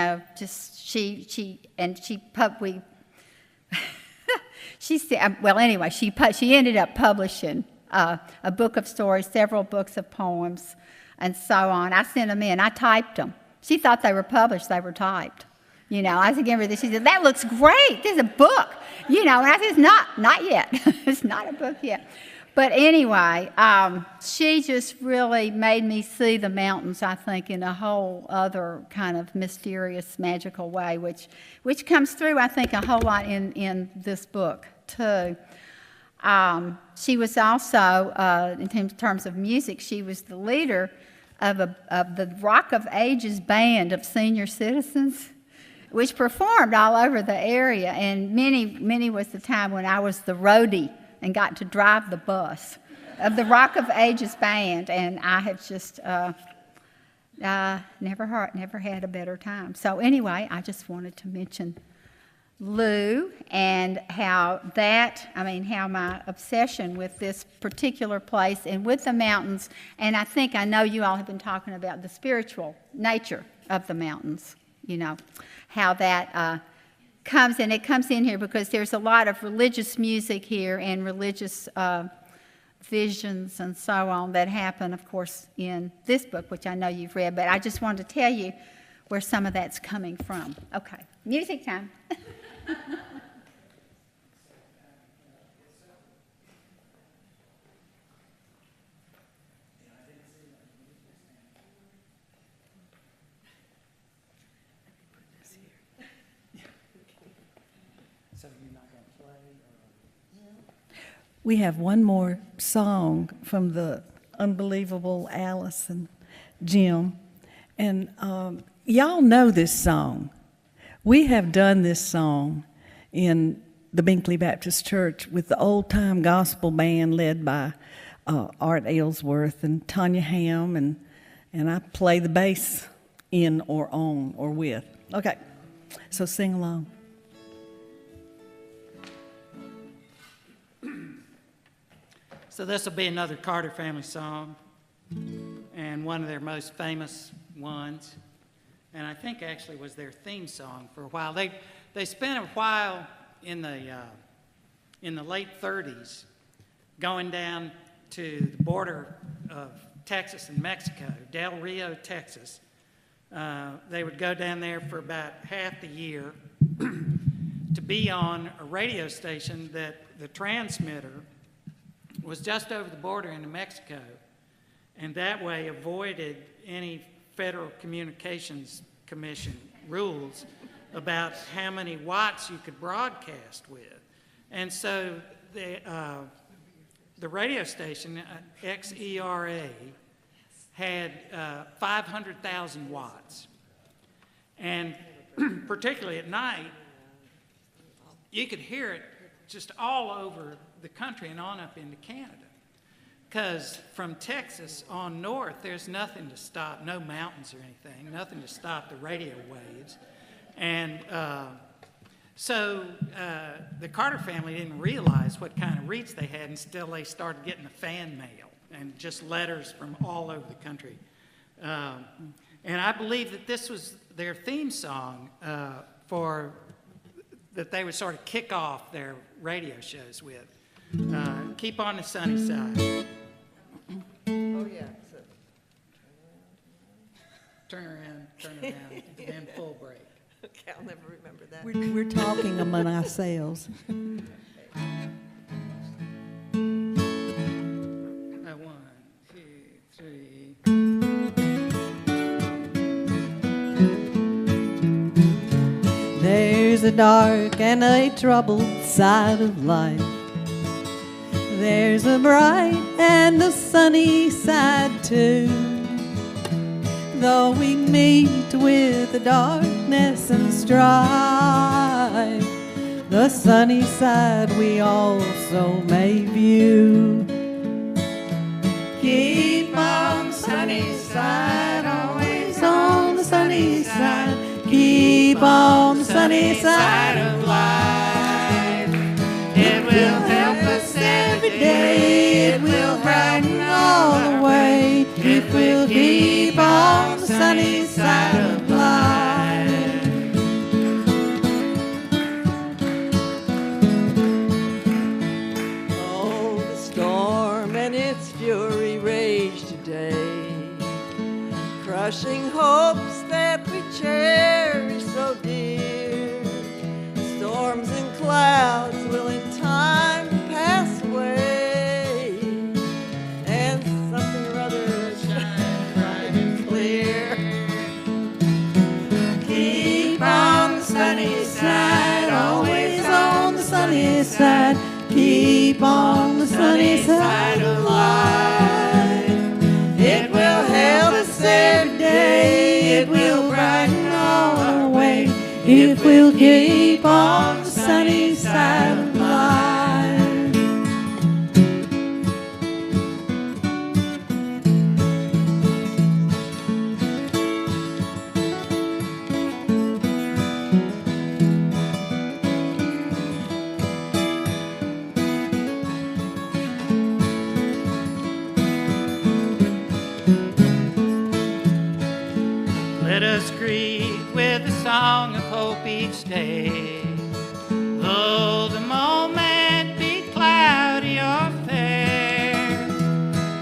ended up publishing a book of stories, several books of poems, and so on. I sent them in. I typed them. She thought they were published. They were typed. I said, give her this. She said, that looks great. This is a book. And I said, it's not yet. It's not a book yet. But anyway, she just really made me see the mountains, I think, in a whole other kind of mysterious, magical way, which comes through, I think, a whole lot in this book, too. She was also, in terms of music, she was the leader of the Rock of Ages band of senior citizens, which performed all over the area, and many was the time when I was the roadie and got to drive the bus of the Rock of Ages band, and I have just never had a better time. So anyway, I just wanted to mention Lou and how my obsession with this particular place and with the mountains, and I know you all have been talking about the spiritual nature of the mountains, how that comes in here because there's a lot of religious music here and religious visions and so on that happen, of course, in this book, which I know you've read, but I just wanted to tell you where some of that's coming from. Okay, music time. We have one more song from the unbelievable Alice and Jim. And y'all know this song. We have done this song in the Binkley Baptist Church with the old-time gospel band led by Art Aylesworth and Tanya Ham, and I play the bass in or on or with. Okay, so sing along. So this will be another Carter family song, and one of their most famous ones, and I think actually was their theme song for a while. They spent a while in the late 30s going down to the border of Texas and Mexico, Del Rio, Texas. They would go down there for about half the year to be on a radio station that the transmitter was just over the border into Mexico, and that way avoided any Federal Communications Commission rules about how many watts you could broadcast with. And so the radio station, XERA, had 500,000 watts. And particularly at night, you could hear it just all over the country and on up into Canada. Because from Texas on north, there's nothing to stop, no mountains or anything, nothing to stop the radio waves. And so the Carter family didn't realize what kind of reach they had until they started getting the fan mail and just letters from all over the country. And I believe that this was their theme song that they would sort of kick off their radio shows with. Keep on the sunny side. Oh, yeah. Turn around, then full break. Okay, I'll never remember that. We're talking among ourselves. 1, 2, 3. There's a dark and a troubled side of life. There's a bright and a sunny side too. Though we meet with the darkness and strife, the sunny side we also may view. Keep on the sunny side, always on the sunny side. Keep on the sunny side of life. It will help us every day. It will brighten all the way if we'll keep on the sunny side of life. Oh, the storm and its fury rage today, crushing hopes that we cherish so dear. Storms and clouds will in time pass away, and something or other will shine bright and clear. Keep on the sunny side, always on the sunny side. Keep on the sunny side of life. It will help us every day. It will brighten all our way if we'll keep on the sunny side of life. Let us greet with a song of hope each day. Though the moment be cloudy or fair,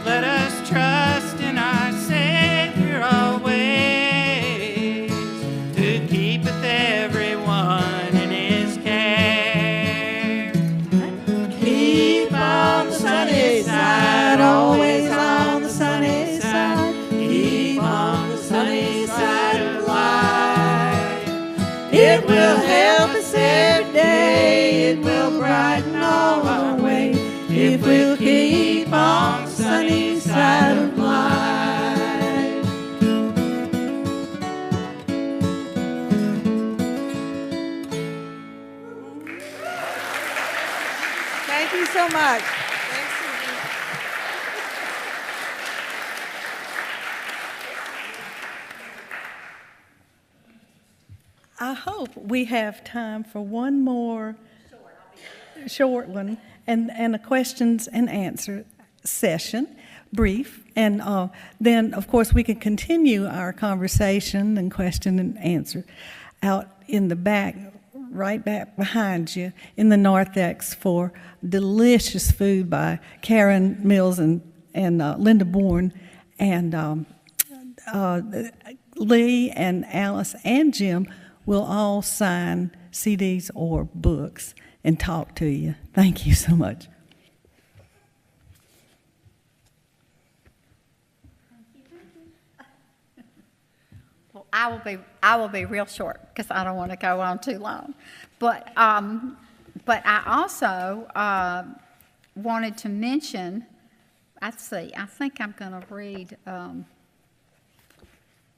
let us trust in our Savior always, who keepeth everyone in his care. Keep on the sunny side, always on the sunny side. Keep on the sunny side of life. It will help us every day. It will brighten all our way if we'll keep on the sunny side of life. Thank you so much. Thanks, Susan. I hope we have time for one more short one and a questions and answer session, brief. And then, of course, we can continue our conversation and question and answer out in the back right back behind you in the narthex for delicious food by Karen Mills and Linda Bourne, and Lee and Alice and Jim will all sign CDs or books and talk to you. Thank you so much. Well, I will be real short because I don't want to go on too long. But I also wanted to mention. Let's see. I think I'm going to read.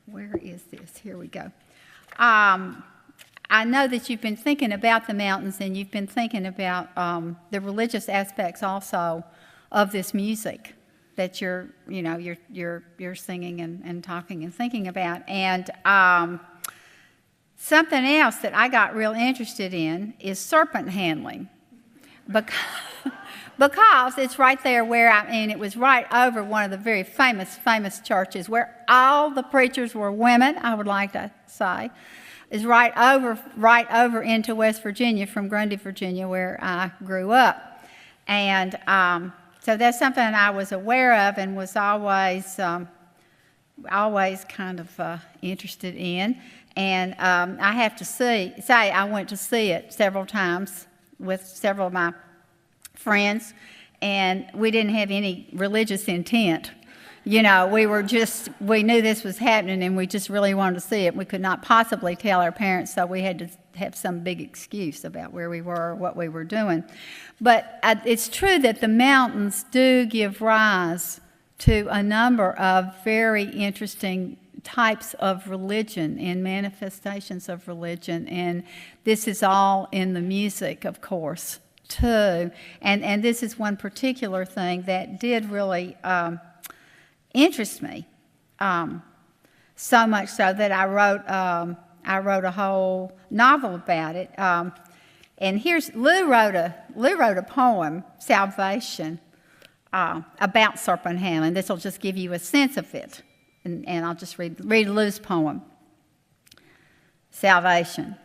Where is this? Here we go. I know that you've been thinking about the mountains, and you've been thinking about the religious aspects also of this music that you're singing and talking and thinking about. And something else that I got real interested in is serpent handling, because it's right there where it was right over one of the very famous churches where all the preachers were women, I would like to say. Is right over into West Virginia from Grundy, Virginia, where I grew up. And so that's something I was aware of and was always kind of interested in. And I have to say I went to see it several times with several of my friends, and we didn't have any religious intent. We knew this was happening, and we just really wanted to see it. We could not possibly tell our parents, so we had to have some big excuse about where we were or what we were doing. But it's true that the mountains do give rise to a number of very interesting types of religion and manifestations of religion, and this is all in the music, of course, too. And this is one particular thing that did really interest me, so much so that I wrote a whole novel about it. And here's Lou wrote a poem, Salvation, about serpent handling. This will just give you a sense of it, and I'll just read Lou's poem. Salvation.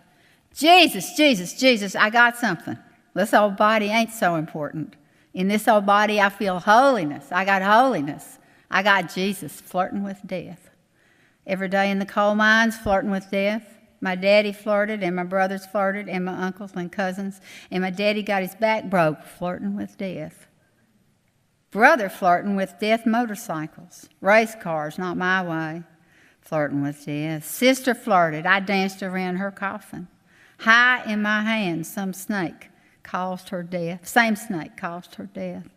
Jesus, Jesus, Jesus, I got something. This old body ain't so important. In this old body, I feel holiness. I got holiness. I got Jesus flirting with death. Every day in the coal mines, flirting with death. My daddy flirted, and my brothers flirted, and my uncles and cousins. And my daddy got his back broke, flirting with death. Brother flirting with death motorcycles. Race cars, not my way, flirting with death. Sister flirted. I danced around her coffin. High in my hand, some snake caused her death. Same snake caused her death.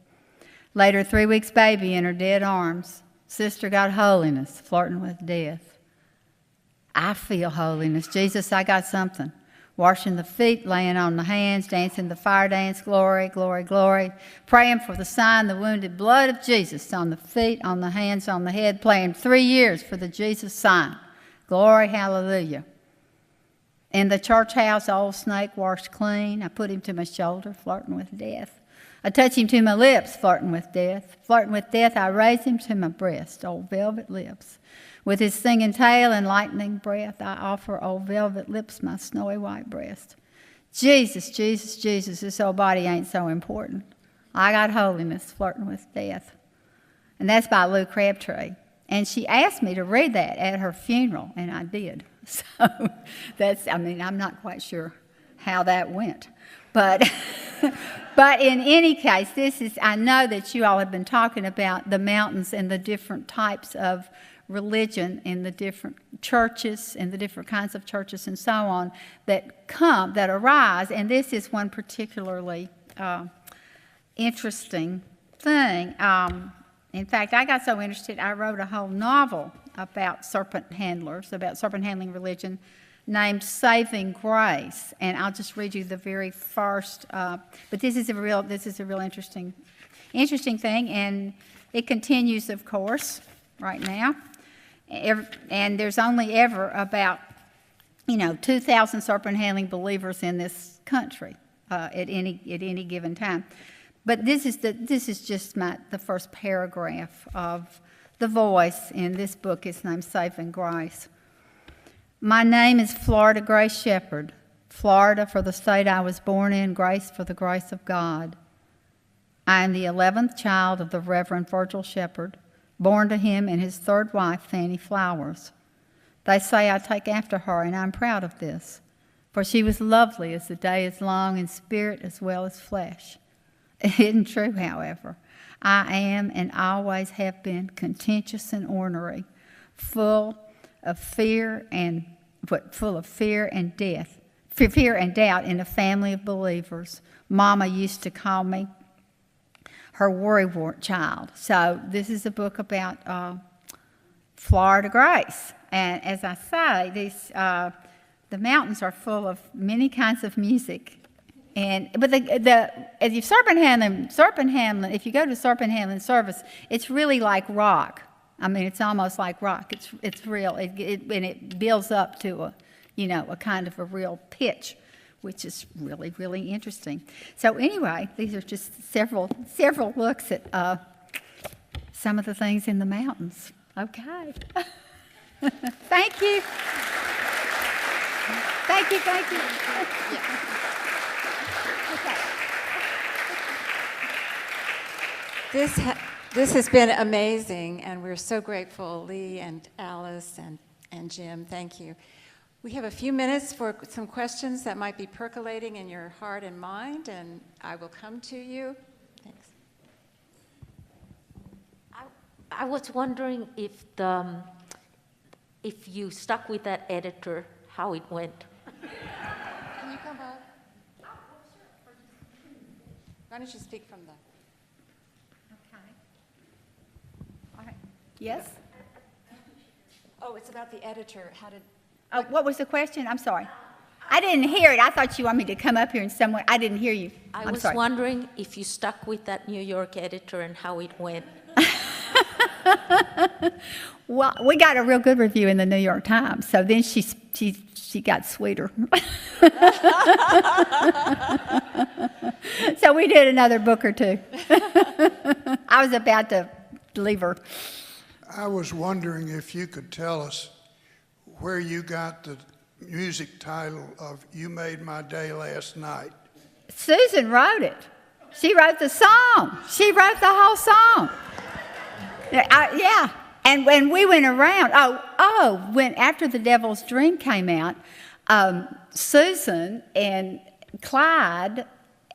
Later, 3 weeks baby in her dead arms. Sister got holiness, flirting with death. I feel holiness. Jesus, I got something. Washing the feet, laying on the hands, dancing the fire dance, glory, glory, glory. Praying for the sign, the wounded blood of Jesus on the feet, on the hands, on the head. Praying 3 years for the Jesus sign. Glory, hallelujah. In the church house, old snake washed clean. I put him to my shoulder, flirting with death. I touch him to my lips, flirting with death. Flirting with death, I raise him to my breast, old velvet lips. With his singing tail and lightning breath, I offer old velvet lips my snowy white breast. Jesus, Jesus, Jesus, this old body ain't so important. I got holiness, flirting with death. And that's by Lou Crabtree. And she asked me to read that at her funeral, and I did. So I'm not quite sure how that went. But but in any case, I know that you all have been talking about the mountains and the different types of religion in the different churches and the different kinds of churches and so on that arise, and this is one particularly interesting thing. In fact, I got so interested, I wrote a whole novel about serpent handling religion, named Saving Grace, and I'll just read you the very first. But this is a real interesting thing, and it continues, of course, right now. And there's only ever about 2,000 serpent handling believers in this country at any given time. But this is just the first paragraph of the voice in this book. It's named Saving Grace. My name is Florida Grace Shepherd, Florida for the state I was born in, grace for the grace of God. I am the 11th child of the Reverend Virgil Shepherd, born to him and his third wife, Fanny Flowers. They say I take after her, and I'm proud of this, for she was lovely as the day is long in spirit as well as flesh. It isn't true, however. I am and always have been contentious and ornery, full of fear and death, fear and doubt in a family of believers. Mama used to call me her worrywart child. So this is a book about Florida grace. And as I say, the mountains are full of many kinds of music. But if you Serpent Hamlin, if you go to Serpent Hamlin service, it's really like rock. I mean, it's almost like rock. It's real, and it builds up to a kind of a real pitch, which is really, really interesting. So anyway, these are just several looks at some of the things in the mountains. Okay. Thank you. Thank you. Okay. This has been amazing, and we're so grateful, Lee and Alice and Jim. Thank you. We have a few minutes for some questions that might be percolating in your heart and mind, and I will come to you. Thanks. I was wondering if you stuck with that editor, how it went. Can you come up? Why don't you speak from the... Okay. All right. Yes? Oh, it's about the editor. How did... What was the question? I'm sorry. I didn't hear it. I thought you wanted me to come up here in some way. I didn't hear you. I was wondering if you stuck with that New York editor and how it went. Well, we got a real good review in the New York Times, so then she got sweeter. So we did another book or two. I was about to leave her. I was wondering if you could tell us where you got the music title of You Made My Day Last Night. Susan wrote it. She wrote the song. She wrote the whole song. Yeah. And when we went around, when after The Devil's Dream came out, Susan and Clyde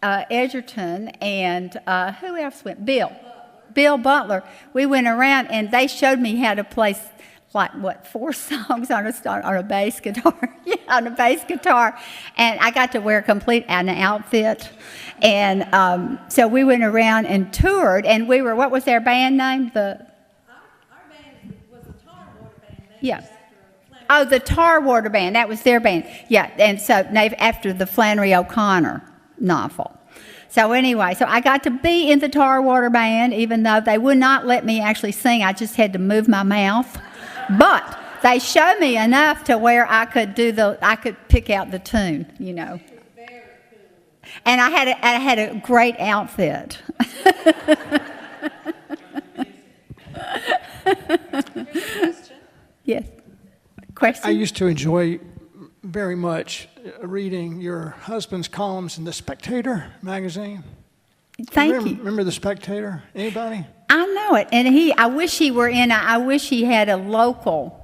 Edgerton and who else went? Bill Butler. We went around and they showed me how to play 4 songs on a bass guitar. Yeah, on a bass guitar. And I got to wear an outfit. And so we went around and toured, and what was their band name? Our band was the Tar Water Band. Yeah. Oh, the Tar Water Band. That was their band. Yeah, and so after the Flannery O'Connor novel. So anyway, I got to be in the Tar Water Band, even though they would not let me actually sing. I just had to move my mouth. But they showed me enough to where I could pick out the tune, you know. Very cool. And I had a great outfit. Yes. Question? I used to enjoy very much reading your husband's columns in The Spectator magazine. Thank you. Remember The Spectator? Anybody? I know it, and I wish he had a local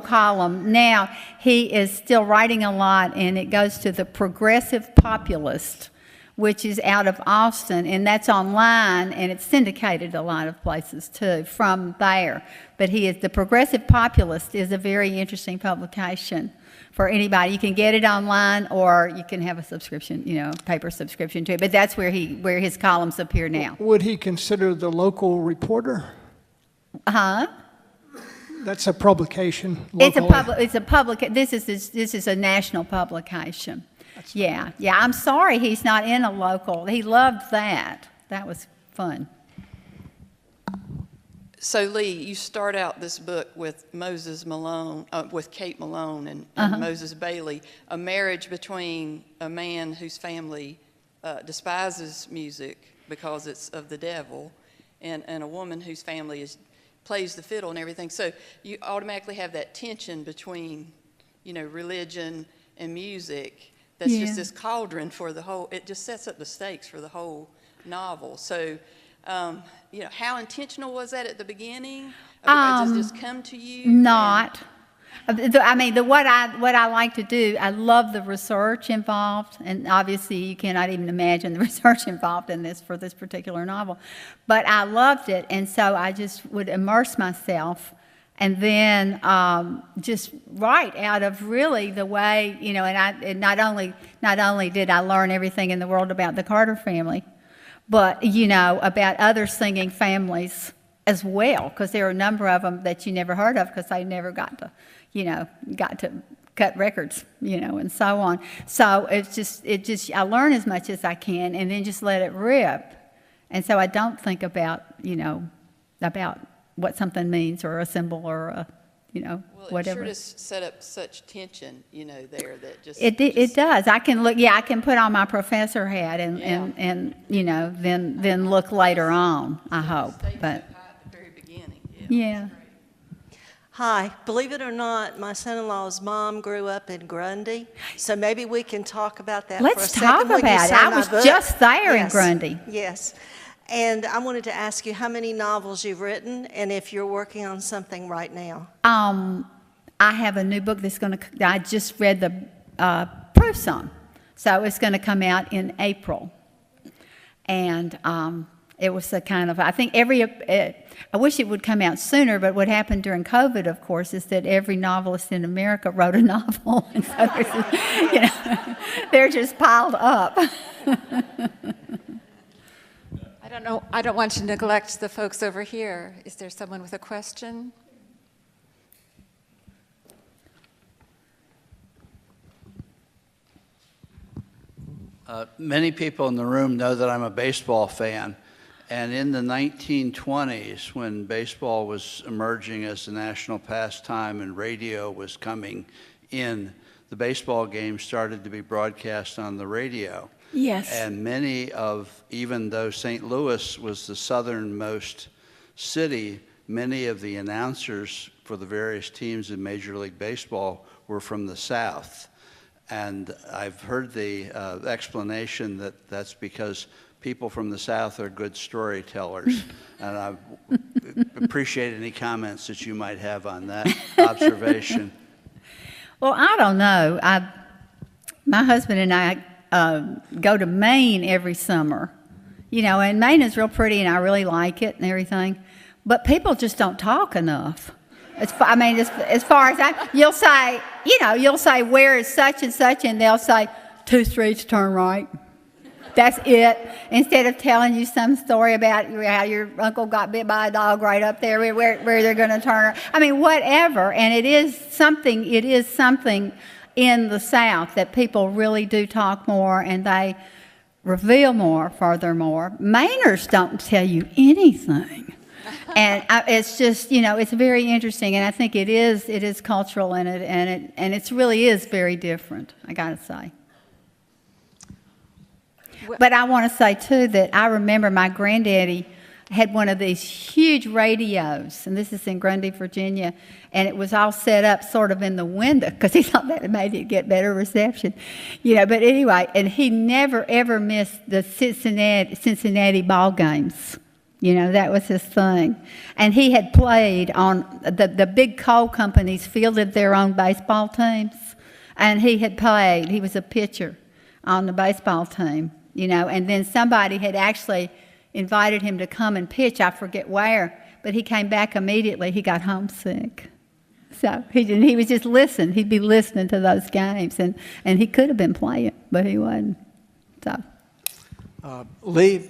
column. Now he is still writing a lot, and it goes to the Progressive Populist, which is out of Austin, and that's online, and it's syndicated a lot of places too from there. But the Progressive Populist is a very interesting publication for anybody. You can get it online, or you can have a subscription, paper subscription to it. But that's where his columns appear now. Would he consider the local reporter? Huh? That's a publication. This is a national publication. Yeah. I'm sorry he's not in a local. He loved that. That was fun. So, Lee, you start out this book with with Kate Malone and Moses Bailey, a marriage between a man whose family despises music because it's of the devil, and a woman whose family plays the fiddle and everything. So you automatically have that tension between, religion and music that's Yeah. just this cauldron for the whole, it just sets up the stakes for the whole novel. So, you know, how intentional was that at the beginning? Does it just come to you? Not. I mean, what I like to do, I love the research involved, and obviously you cannot even imagine the research involved in this for this particular novel. But I loved it, and so I just would immerse myself, and then just write out of really the way, you know. And not only did I learn everything in the world about the Carter family, but you know, about other singing families as well, because there are a number of them that you never heard of because they never got to cut records, you know, and so on. So it just I learn as much as I can and then just let it rip. And so I don't think about, you know, about what something means or a symbol or a, you know, Well, whatever. it sure does set up such tension, you know, there that just... It does. I can look, I can put on my professor hat and you know, then look later on, I hope. But At the very beginning, yeah. Hi. Believe it or not, my son-in-law's mom grew up in Grundy, so maybe we can talk about that for a Let's second. talk when you about it. say I my was book. just there in Yes. Grundy. Yes. And I wanted to ask you how many novels you've written and if you're working on something right now. I have a new book that's going to, I just read the proofs on. So it's going to come out in April. And it was a kind of, I think I wish it would come out sooner, but what happened during COVID, of course, is that every novelist in America wrote a novel. And so you know, they're just piled up. I don't know. I don't want to neglect the folks over here. Is there someone with a question? Many people in the room know that I'm a baseball fan. And in the 1920s, when baseball was emerging as a national pastime and radio was coming in, the baseball games started to be broadcast on the radio. Yes. And many of, even though St. Louis was the southernmost city, many of the announcers for the various teams in Major League Baseball were from the South. And I've heard the explanation that that's because people from the South are good storytellers. And I appreciate any comments that you might have on that observation. Well, I don't know. My husband and I go to Maine every summer. You know, and Maine is real pretty, and I really like it and everything. But people just don't talk enough. As far as you'll say, you know, you'll say, where is such and such, and they'll say, 2 streets, turn right. That's it. Instead of telling you some story about how your uncle got bit by a dog right up there, where they're going to turn. I mean, whatever. And it is something in the South that people really do talk more, and they reveal more, furthermore. Mainers don't tell you anything. And it's just, you know, it's very interesting, and I think it is cultural, and it really is very different, I got to say. But I want to say, too, that I remember my granddaddy had one of these huge radios, and this is in Grundy, Virginia, and it was all set up sort of in the window because he thought that made it get better reception, you know. But anyway, and he never, ever missed the Cincinnati ball games. You know, that was his thing. And he had played on the big coal companies fielded their own baseball teams, and he had played. He was a pitcher on the baseball team, you know, and then somebody had actually invited him to come and pitch, I forget where, but he came back immediately. He got homesick. So he was just listening. He'd be listening to those games, and he could have been playing, but he wasn't. So. Lee,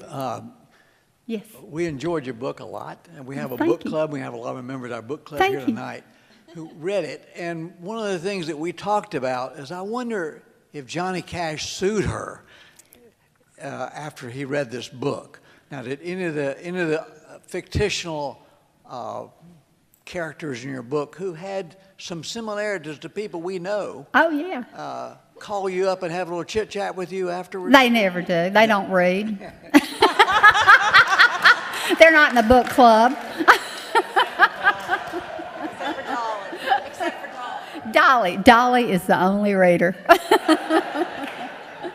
yes. We enjoyed your book a lot, and we have a book club. We have a lot of members of our book club here tonight who read it. And one of the things that we talked about is I wonder if Johnny Cash sued her after he read this book. Now, did any of the fictional characters in your book who had some similarities to people we know? Oh, yeah. Call you up and have a little chit chat with you afterwards? They never do. They don't read. They're not in the book club. Except for Dolly. Dolly. Dolly is the only reader.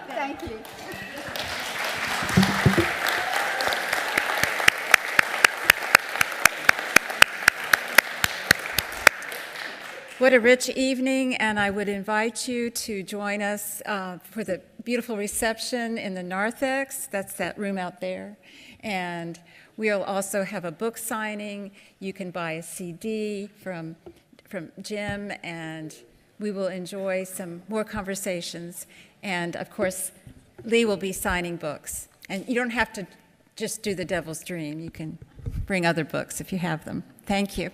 Thank you. What a rich evening, and I would invite you to join us for the beautiful reception in the narthex. That's that room out there. And we'll also have a book signing. You can buy a CD from Jim, and we will enjoy some more conversations. And of course, Lee will be signing books. And you don't have to just do The Devil's Dream. You can bring other books if you have them. Thank you.